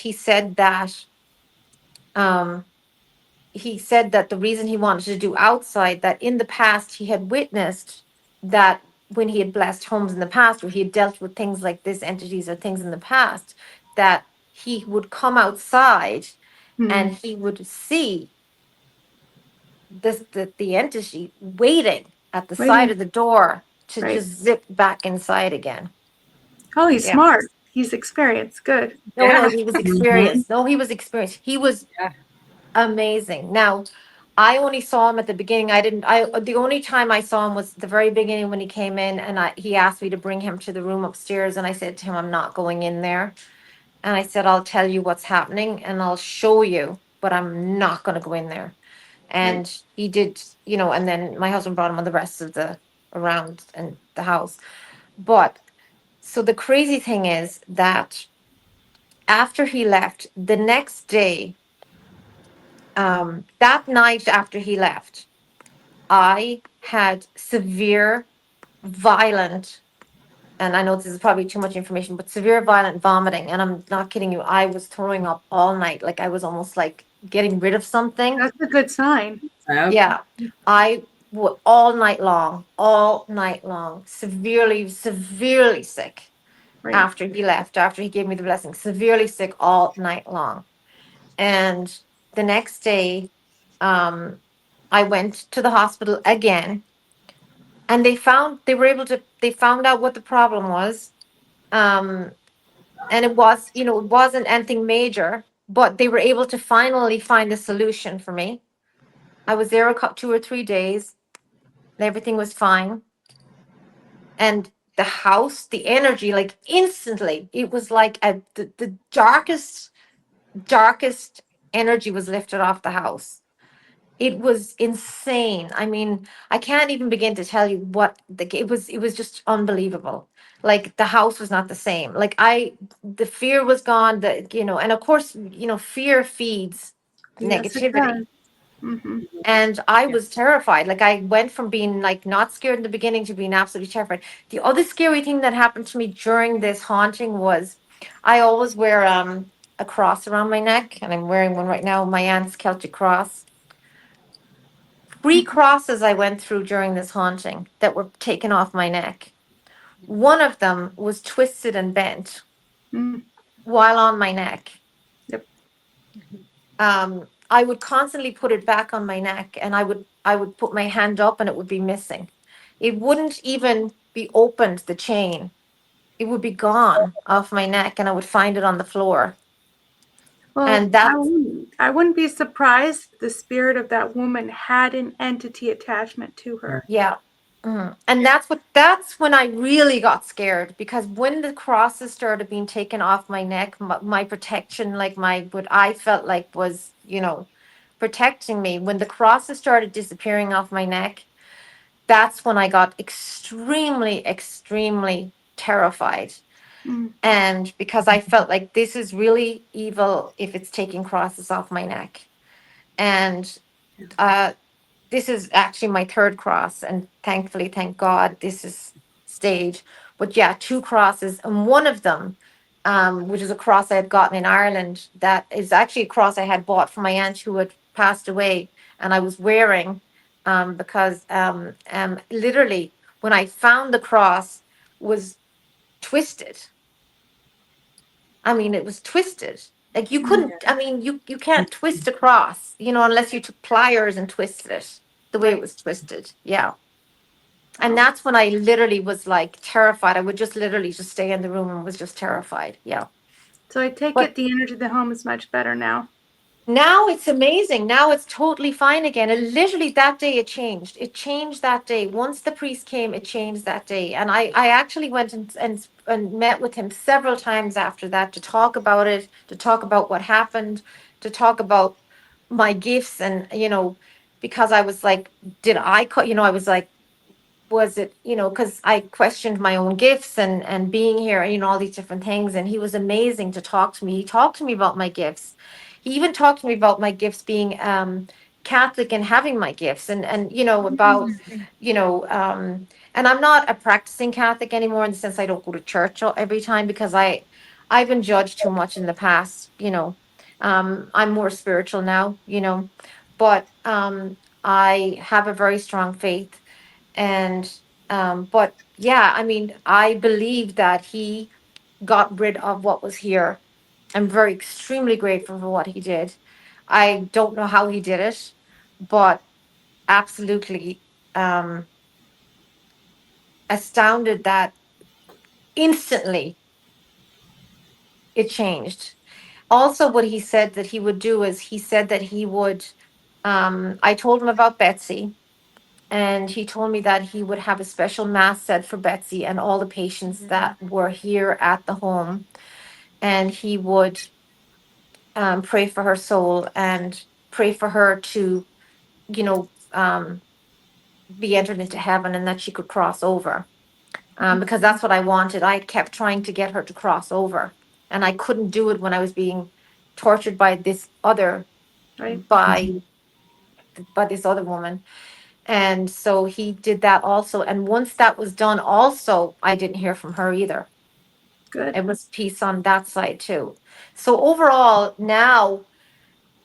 um he said that the reason he wanted to do outside, that in the past he had witnessed that when he had blessed homes in the past, or he had dealt with things like this, entities or things in the past, that he would come outside and he would see the entity waiting at the side Waiting. of the door to Right. just zip back inside again. Oh, he's Yeah. smart. He's experienced. Good. No, Yeah. he was Mhm. experienced. No, he was experienced. He was Yeah. amazing. Now, I only saw him at the beginning. The only time I saw him was the very beginning when he came in, and he asked me to bring him to the room upstairs, and I said to him, "I'm not going in there." And I said, "I'll tell you what's happening and I'll show you, but I'm not going to go in there." Right. And he did, and then my husband brought him on the rest of the around and the house. But So the crazy thing is that after he left, the next day, that night after he left, I had severe, violent, and I know this is probably too much information, but severe violent vomiting. And I'm not kidding you. I was throwing up all night. Like I was almost like getting rid of something. That's a good sign. Yeah. All night long, severely, severely sick Right. after he left, after he gave me the blessing, severely sick all night long. And the next day, um, I went to the hospital again, and they found out what the problem was. Um, and it was, it wasn't anything major, but they were able to finally find a solution for me. I was there 2 or 3 days, and everything was fine. And the house, the energy, like instantly, it was like the darkest energy was lifted off the house. It was insane. I mean, I can't even begin to tell you what it was just unbelievable. Like the house was not the same. Like the fear was gone, and of course, fear feeds Yes, it negativity. does. Mm-hmm. And I was terrified. Like I went from being like not scared in the beginning to being absolutely terrified. The other scary thing that happened to me during this haunting was I always wear a cross around my neck, and I'm wearing one right now, my aunt's Celtic cross. 3 crosses I went through during this haunting that were taken off my neck. One of them was twisted and bent Mm. while on my neck. Yep. I would constantly put it back on my neck, and I would put my hand up and it would be missing. It wouldn't even be opened, the chain. It would be gone off my neck, and I would find it on the floor. Well, And I wouldn't be surprised if the spirit of that woman had an entity attachment to her. yeah. And that's when I really got scared, because when the crosses started being taken off my neck, my protection, like what I felt like was, protecting me, when the crosses started disappearing off my neck, that's when I got extremely, extremely terrified. Mm. And because I felt like this is really evil if it's taking crosses off my neck. And this is actually my third cross, and thankfully, thank God, this is stage. But yeah, 2 crosses, and one of them, which is a cross I had gotten in Ireland, that is actually a cross I had bought from my aunt who had passed away, and I was wearing, because literally when I found the cross was twisted. I mean, it was twisted. Like you couldn't. I mean, you can't twist a cross, unless you took pliers and twisted it the way it was twisted. Yeah. And that's when I literally was like terrified. I would just literally just stay in the room and was just terrified. Yeah. So I take But it the energy of the home is much better now. now it's amazing. Now it's totally fine again. And literally that day it changed. It changed that day. Once the priest came, it changed that day. And I actually went and met with him several times after that to talk about it, to talk about what happened, to talk about my gifts. And, because I was like, did I, I was like, was it, because I questioned my own gifts and being here, all these different things. And he was amazing to talk to me. He talked to me about my gifts. He even talked to me about my gifts being Catholic and having my gifts, and about, and I'm not a practicing Catholic anymore, in the sense I don't go to church every time, because I've been judged too much in the past. I'm more spiritual now, but I have a very strong faith. And but yeah, I mean, I believe that he got rid of what was here. I'm very extremely grateful for what he did. I don't know how he did it, but absolutely astounded that instantly it changed. Also, what he said that he would do is, he said that he would, I told him about Betsy, and he told me that he would have a special mass said for Betsy and all the patients that were here at the home, and he would pray for her soul and pray for her to, you know, um, be entered into heaven, and that she could cross over. because that's what I wanted. I kept trying to get her to cross over, and I couldn't do it when I was being tortured by this other Right. by by this other woman. And so he did that also. And once that was done, also, I didn't hear from her either. Good. It was peace on that side too. So overall, now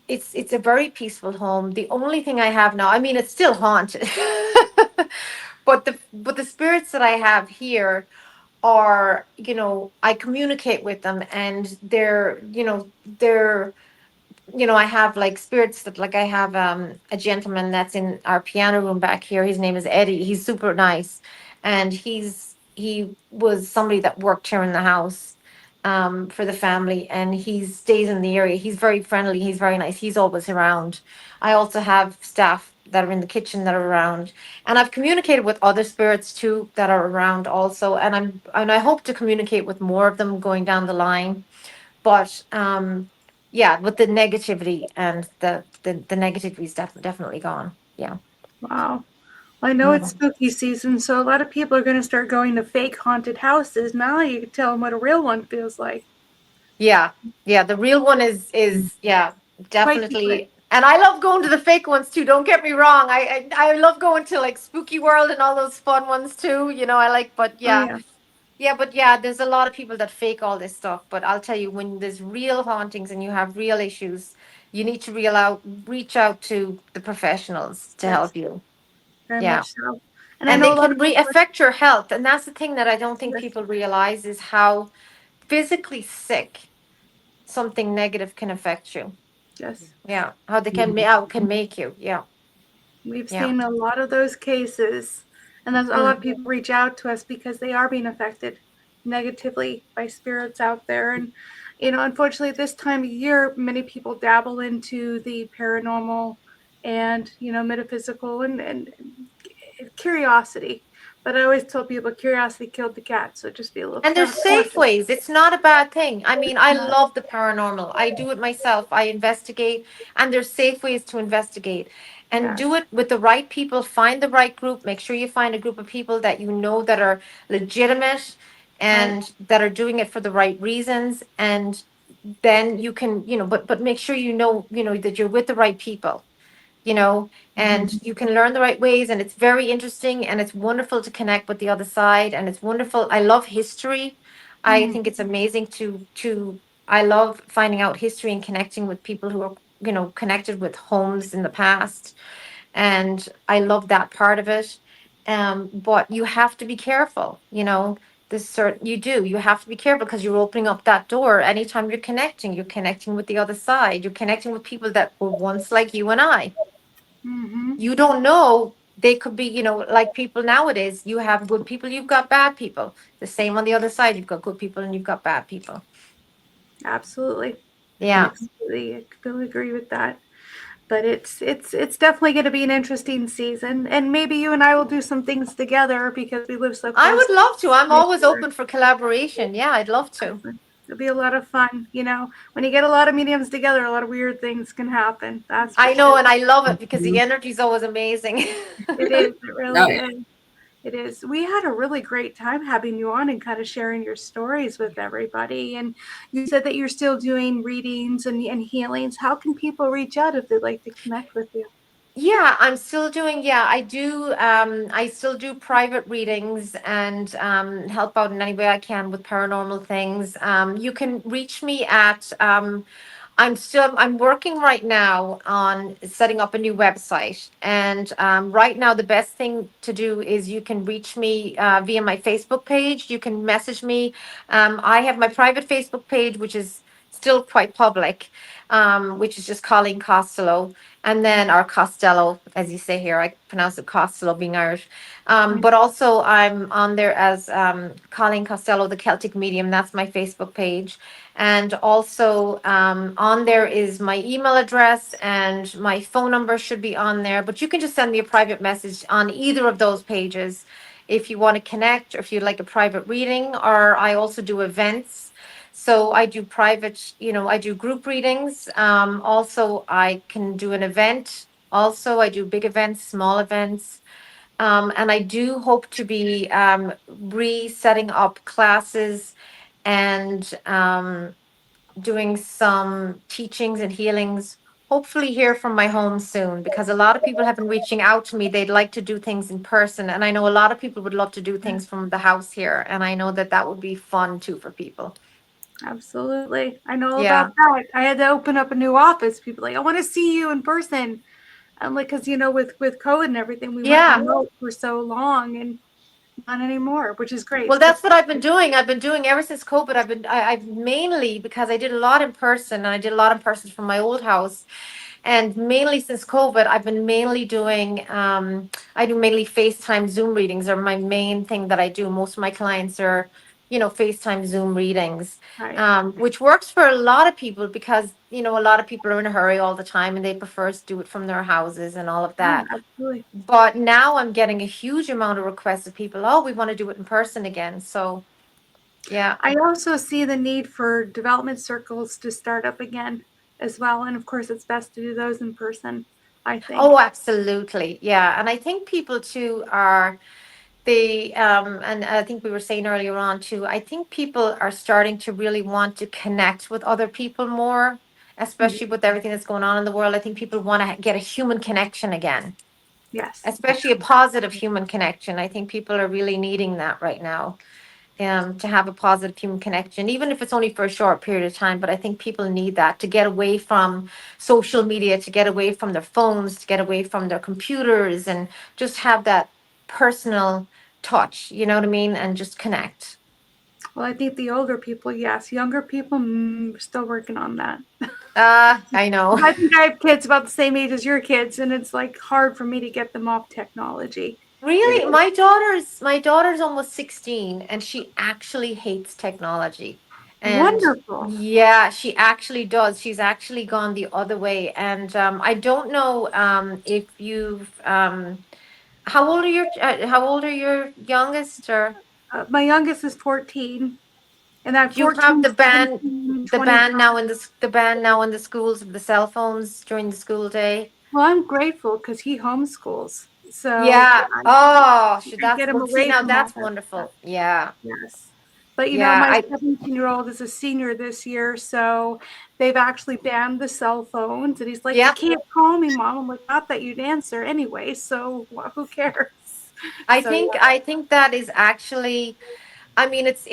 it's a very peaceful home. The only thing I have now, I mean, it's still haunted, but the spirits that I have here are, I communicate with them, and they're I have like spirits that, like, I have a gentleman that's in our piano room back here. His name is Eddie. He's super nice. And he was somebody that worked here in the house for the family, and he stays in the area. He's very friendly, he's very nice, he's always around. I also have staff that are in the kitchen that are around. And I've communicated with other spirits too that are around also. And I hope to communicate with more of them going down the line. But yeah, with the negativity, and the negativity is definitely gone. Yeah. Wow. Well, I know it's Mhm. spooky season, so a lot of people are going to start going to fake haunted houses. Now you can tell them what a real one feels like. Yeah. Yeah, the real one is yeah, Quite different. definitely. And I love going to the fake ones too, don't get me wrong. I love going to like Spooky World and all those fun ones too, I like. But Oh, yeah. yeah. Yeah, but yeah, there's a lot of people that fake all this stuff. But I'll tell you, when there's real hauntings and you have real issues, you need to reach out to the professionals to Yes, help you. very Yeah. much so. And I And know they a lot can of people. affect your health. And that's the thing that I don't think Yes, people realize, is how physically sick something negative can affect you. yes. Yeah. How can make you. Yeah. We've Yeah. seen a lot of those cases, and there's a lot of Mm. people reach out to us because they are being affected negatively by spirits out there. And, unfortunately, this time of year, many people dabble into the paranormal and, metaphysical and curiosity. But I always tell people curiosity killed the cat, so just be a little And there's safe cautious. ways. It's not a bad thing. I mean, It's I not. love the paranormal. I do it myself. I investigate, and there's safe ways to investigate. And Yes, do it with the right people. Find the right group. Make sure you find a group of people that you know that are legitimate right. and that are doing it for the right reasons. And then you can, but make sure that you're with the right people, and you can learn the right ways. And it's very interesting, and it's wonderful to connect with the other side. And it's wonderful. I love history. I Mm, think it's amazing I love finding out history and connecting with people who are, connected with homes in the past. And I love that part of it. But you have to be careful, you have to be careful, because you're opening up that door anytime you're connecting with the other side. You're connecting with people that were once like you and I. mm-hmm. You don't know, they could be, like people nowadays. You have good people, you've got bad people. The same on the other side, you've got good people and you've got bad people. Absolutely. Yeah. Absolutely. I completely agree with that. But it's definitely going to be an interesting season, and maybe you and I will do some things together because we live so I close would to love to. I'm always nature. open for collaboration. Yeah, I'd love to. It'll be a lot of fun. When you get a lot of mediums together, a lot of weird things can happen. That's for I know, sure. and I love it because the energy is always amazing. It is. It Oh really yeah. is. It is. We had a really great time having you on and kind of sharing your stories with everybody. And you said that you're still doing readings and healings. How can people reach out if they'd like to connect with you? Yeah, I'm still doing, yeah, I still do private readings, and help out in any way I can with paranormal things. You can reach me at I'm working right now on setting up a new website. And right now, the best thing to do is you can reach me via my Facebook page. You can message me. I have my private Facebook page, which is still quite public, which is just Colleen Costello. And then, or Costello, as you say here, I pronounce it Costello, being Irish. But also, I'm on there as Colleen Costello, the Celtic Medium. That's my Facebook page. And also, on there is my email address, and my phone number should be on there. But you can just send me a private message on either of those pages if you want to connect, or if you'd like a private reading. Or I also do events. So I do private, I do group readings. Also, I can do an event. Also, I do big events, small events. And I do hope to be resetting up classes and doing some teachings and healings, hopefully here from my home soon, because a lot of people have been reaching out to me. They'd like to do things in person. And I know a lot of people would love to do things from the house here. And I know that that would be fun too for people. Absolutely. I know Yeah. about that. I had to open up a new office. People like, I want to see you in person. I'm like, because with COVID and everything, we went Yeah. remote for so long and not anymore, which is great. Well, It's good. that's what I've been doing. I've been doing ever since COVID. I've mainly, because I did a lot in person, and I did a lot in person from my old house. And mainly since COVID, I've been mainly doing, I do mainly FaceTime Zoom readings are my main thing that I do. Most of my clients are, FaceTime Zoom readings, Right. which works for a lot of people because, a lot of people are in a hurry all the time and they prefer to do it from their houses and all of Yeah, that. absolutely. But now I'm getting a huge amount of requests of people, oh, we want to do it in person again. So, yeah. I also see the need for development circles to start up again as well. And of course, it's best to do those in person, I think. Oh, absolutely. Yeah. And I think people too are and I think we were saying earlier on too, I think people are starting to really want to connect with other people more, Mhm. especially with everything that's going on in the world. I think people want to get a human connection again, Yes. especially a positive human connection. I think people are really needing that right now. To have a positive human connection, even if it's only for a short period of time. But I think people need that to get away from social media, to get away from their phones, to get away from their computers, and just have that personal touch, you know what I mean? And just connect. Well, I think the older people, yes. Younger people, we're still working on that. I know. I think I have kids about the same age as your kids, and it's like hard for me to get them off technology. It Really, is my daughter's almost 16 and she actually hates technology. And wonderful. yeah, she actually does. She's actually gone the other way. And I don't know if you've how old are your youngest, or My youngest is 14, and that do you have 14, 17, the 20. ban now in the ban now in the schools of the cell phones during the school day? Well, I'm grateful because he homeschools. So Yeah. yeah, Oh, should I that's get him well, see away now from all that's that stuff. wonderful. Yeah. Yes. But Yeah, my I 17-year-old is a senior this year, so they've actually banned the cell phones. And he's like, You yeah. can't call me, Mom. I'm like, Not that you'd answer anyway, so who cares? I So, think yeah. I think that is actually, I mean, it's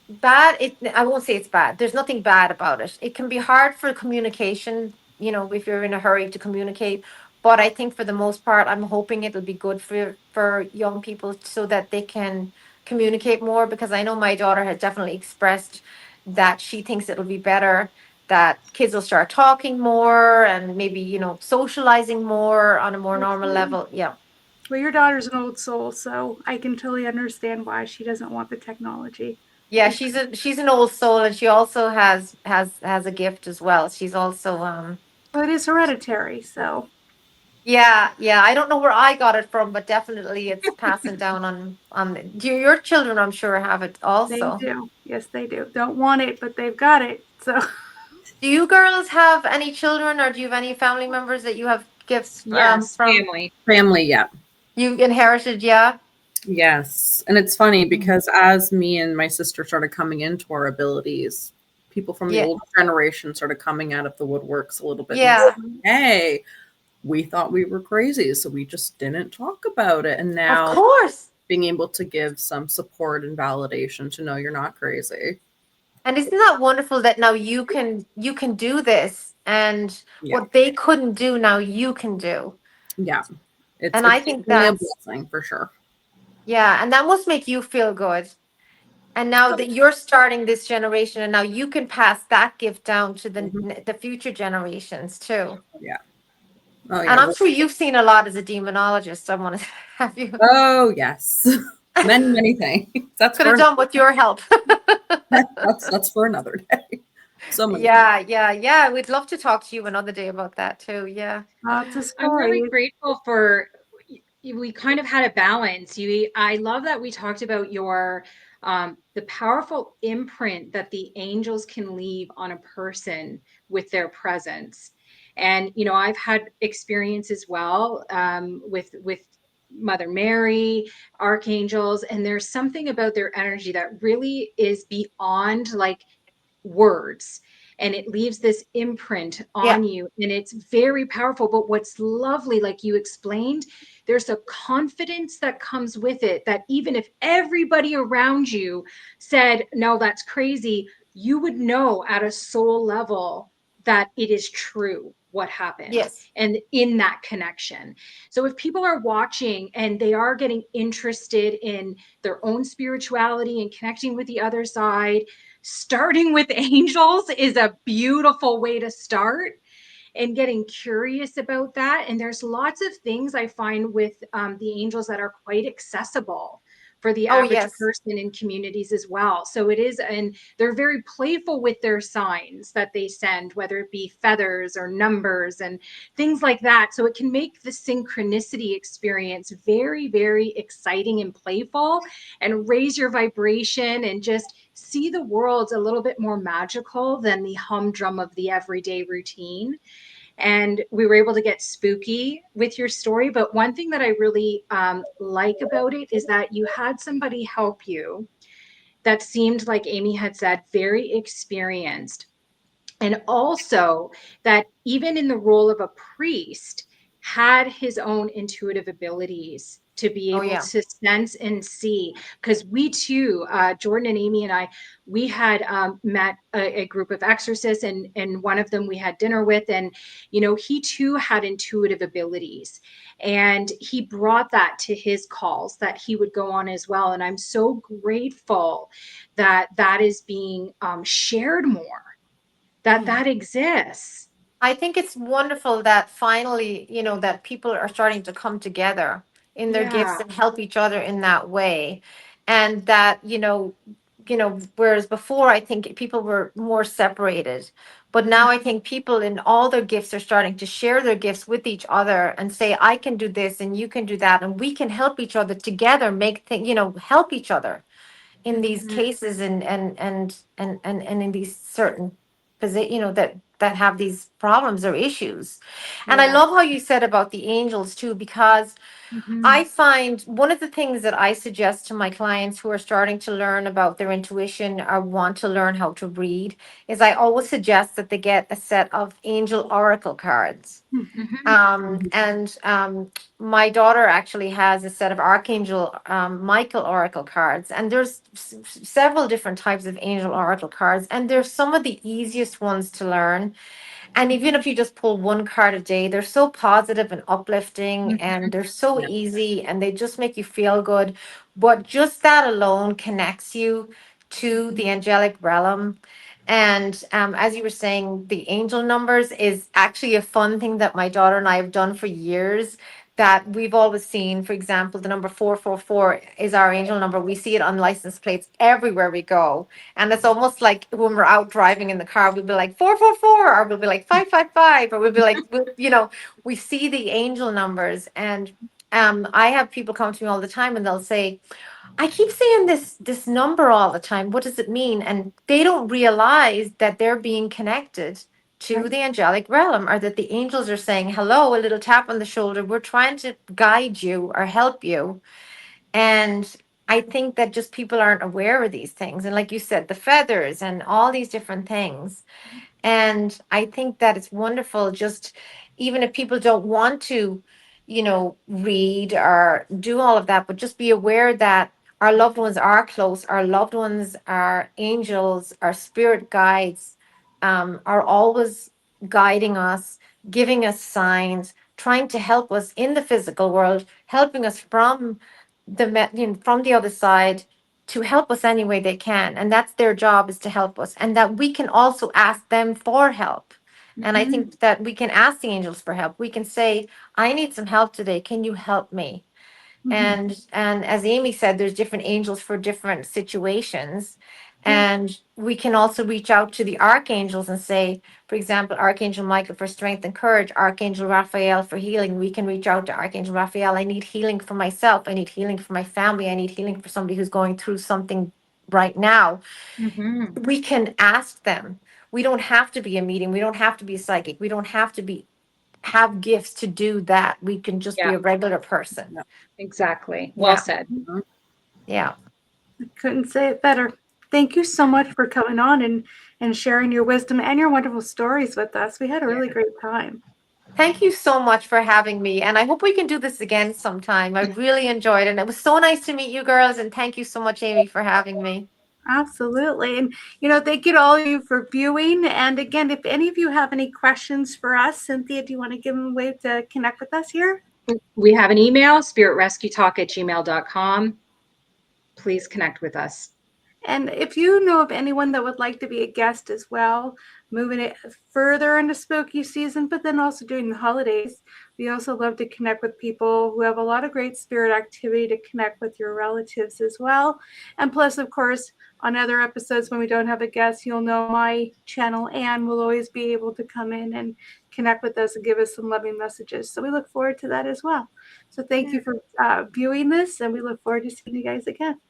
bad. I won't say it's bad. There's nothing bad about it. It can be hard for communication, if you're in a hurry to communicate. But I think for the most part, I'm hoping it'll be good for young people so that they can communicate more. Because I know my daughter has definitely expressed that she thinks it'll be better that kids will start talking more and maybe socializing more on a more normal Absolutely. level. Yeah. Well, your daughter's an old soul, so I can totally understand why she doesn't want the technology. Yeah, It's, she's an old soul, and she also has a gift as well. She's also but it is hereditary, so yeah. I don't know where I got it from, but definitely it's passing down your children. I'm sure have it they also. do. Yes, they do. Don't want it, but they've got it. So Do you girls have any children, or do you have any family members that you have gifts Yes, from? family. Family, yeah. You inherited? Yeah, Yes. And it's funny Mhm. because as me and my sister started coming into our abilities, people from the yeah, older generation started coming out of the woodworks a little bit and yeah. saying, hey, we thought we were crazy, so we just didn't talk about it. And Of now course. being able to give some support and validation to know you're not crazy. And isn't that wonderful that now you can do this, and Yeah. what they couldn't do now you can do. Yeah. And I It's think definitely a that's, blessing for sure. yeah, and that must make you feel good. And now that you're starting this generation, and now you can pass that gift down to Mhm. the future generations too. Yeah. Oh And yeah. I'm sure you've seen a lot as a demonologist. I want to have you Oh yes. Many, many things. That's could have for done with your help. that's for another day. So many things. Yeah. We'd love to talk to you another day about that too. Yeah. lots of I'm really stories. grateful for we kind of had a balance. I love that we talked about your the powerful imprint that the angels can leave on a person with their presence. And I've had experience as well, with Mother Mary, archangels, and there's something about their energy that really is beyond like words, and it leaves this imprint Yeah. on you, and it's very powerful. But what's lovely, like you explained, there's a confidence that comes with it, that even if everybody around you said no, that's crazy, you would know at a soul level that it is true what happened, Yes. and in that connection. So if people are watching and they are getting interested in their own spirituality and connecting with the other side, starting with angels is a beautiful way to start, and getting curious about that. And there's lots of things I find with the angels that are quite accessible for the Oh, average yes. person in communities as well. So it is, and they're very playful with their signs that they send, whether it be feathers or numbers and things like that. So it can make the synchronicity experience very, very exciting and playful, and raise your vibration, and just see the world a little bit more magical than the humdrum of the everyday routine. And we were able to get spooky with your story. But one thing that I really like about it is that you had somebody help you that seemed, like Amy had said, very experienced. And also that even in the role of a priest, had his own intuitive abilities to be Oh, able yeah. to sense and see. Because we too, Jordan and Amy and I, we had met a group of exorcists, and one of them we had dinner with, and he too had intuitive abilities, and he brought that to his calls that he would go on as well. And I'm so grateful that that is being shared more, that Yeah. that exists. I think it's wonderful that finally, that people are starting to come together in their Yeah. gifts and help each other in that way. And that, whereas before I think people were more separated, but now I think people in all their gifts are starting to share their gifts with each other and say, I can do this and you can do that. And we can help each other together, make things, help each other in these Mhm. cases, and in these certain that have these problems or issues. And I Yeah. love how you said about the angels too, because Mhm. I find one of the things that I suggest to my clients who are starting to learn about their intuition or want to learn how to read is I always suggest that they get a set of angel oracle cards. Mhm. And my daughter actually has a set of Archangel Michael Oracle cards, and there's several different types of Angel Oracle cards, and they're some of the easiest ones to learn. And even if you just pull one card a day, they're so positive and uplifting, and Mhm. they're so easy, and they just make you feel good. But just that alone connects you to the angelic realm. And as you were saying, the angel numbers is actually a fun thing that my daughter and I have done for years. That we've always seen, for example, the number 444 is our angel number. We see it on license plates everywhere we go. And it's almost like when we're out driving in the car, we'll be like 444, or we'll be like 555, or we'll be like, we see the angel numbers. And I have people come to me all the time and they'll say, I keep seeing this number all the time. What does it mean? And they don't realize that they're being connected to Right. the angelic realm, or that the angels are saying, hello, a little tap on the shoulder. We're trying to guide you or help you. And I think that just people aren't aware of these things. And like you said, the feathers and all these different things. And I think that it's wonderful, just even if people don't want to, read or do all of that, but just be aware that our loved ones are close, our loved ones are angels, our spirit guides are always guiding us, giving us signs, trying to help us in the physical world, helping us from from the other side, to help us any way they can. And that's their job, is to help us. And that we can also ask them for help. And I Mhm. think that we can ask the angels for help. We can say, I need some help today. Can you help me? Mhm. And as Amy said, there's different angels for different situations. Yeah. And we can also reach out to the archangels and say, for example, Archangel Michael for strength and courage, Archangel Raphael for healing. We can reach out to Archangel Raphael. I need healing for myself. I need healing for my family. I need healing for somebody who's going through something right now. Mhm. We can ask them. We don't have to be a medium. We don't have to be psychic. We don't have to have gifts to do that. We can just be Yeah. a regular person. Yeah. Exactly. Well Yeah. said. Yeah. I couldn't say it better. Thank you so much for coming on and sharing your wisdom and your wonderful stories with us. We had a really great time. Thank you so much for having me. And I hope we can do this again sometime. I really enjoyed it. And it was so nice to meet you girls. And thank you so much, Amy, for having me. Absolutely. And, thank you to all of you for viewing. And again, if any of you have any questions for us, Cynthia, do you want to give them a way to connect with us here? We have an email, spiritrescuetalk@gmail.com. Please connect with us. And if you know of anyone that would like to be a guest as well, moving it further into spooky season, but then also during the holidays, we also love to connect with people who have a lot of great spirit activity to connect with your relatives as well. And plus, of course, on other episodes when we don't have a guest, you'll know my channel, Anne, will always be able to come in and connect with us and give us some loving messages. So we look forward to that as well. So thank you for viewing this, and we look forward to seeing you guys again.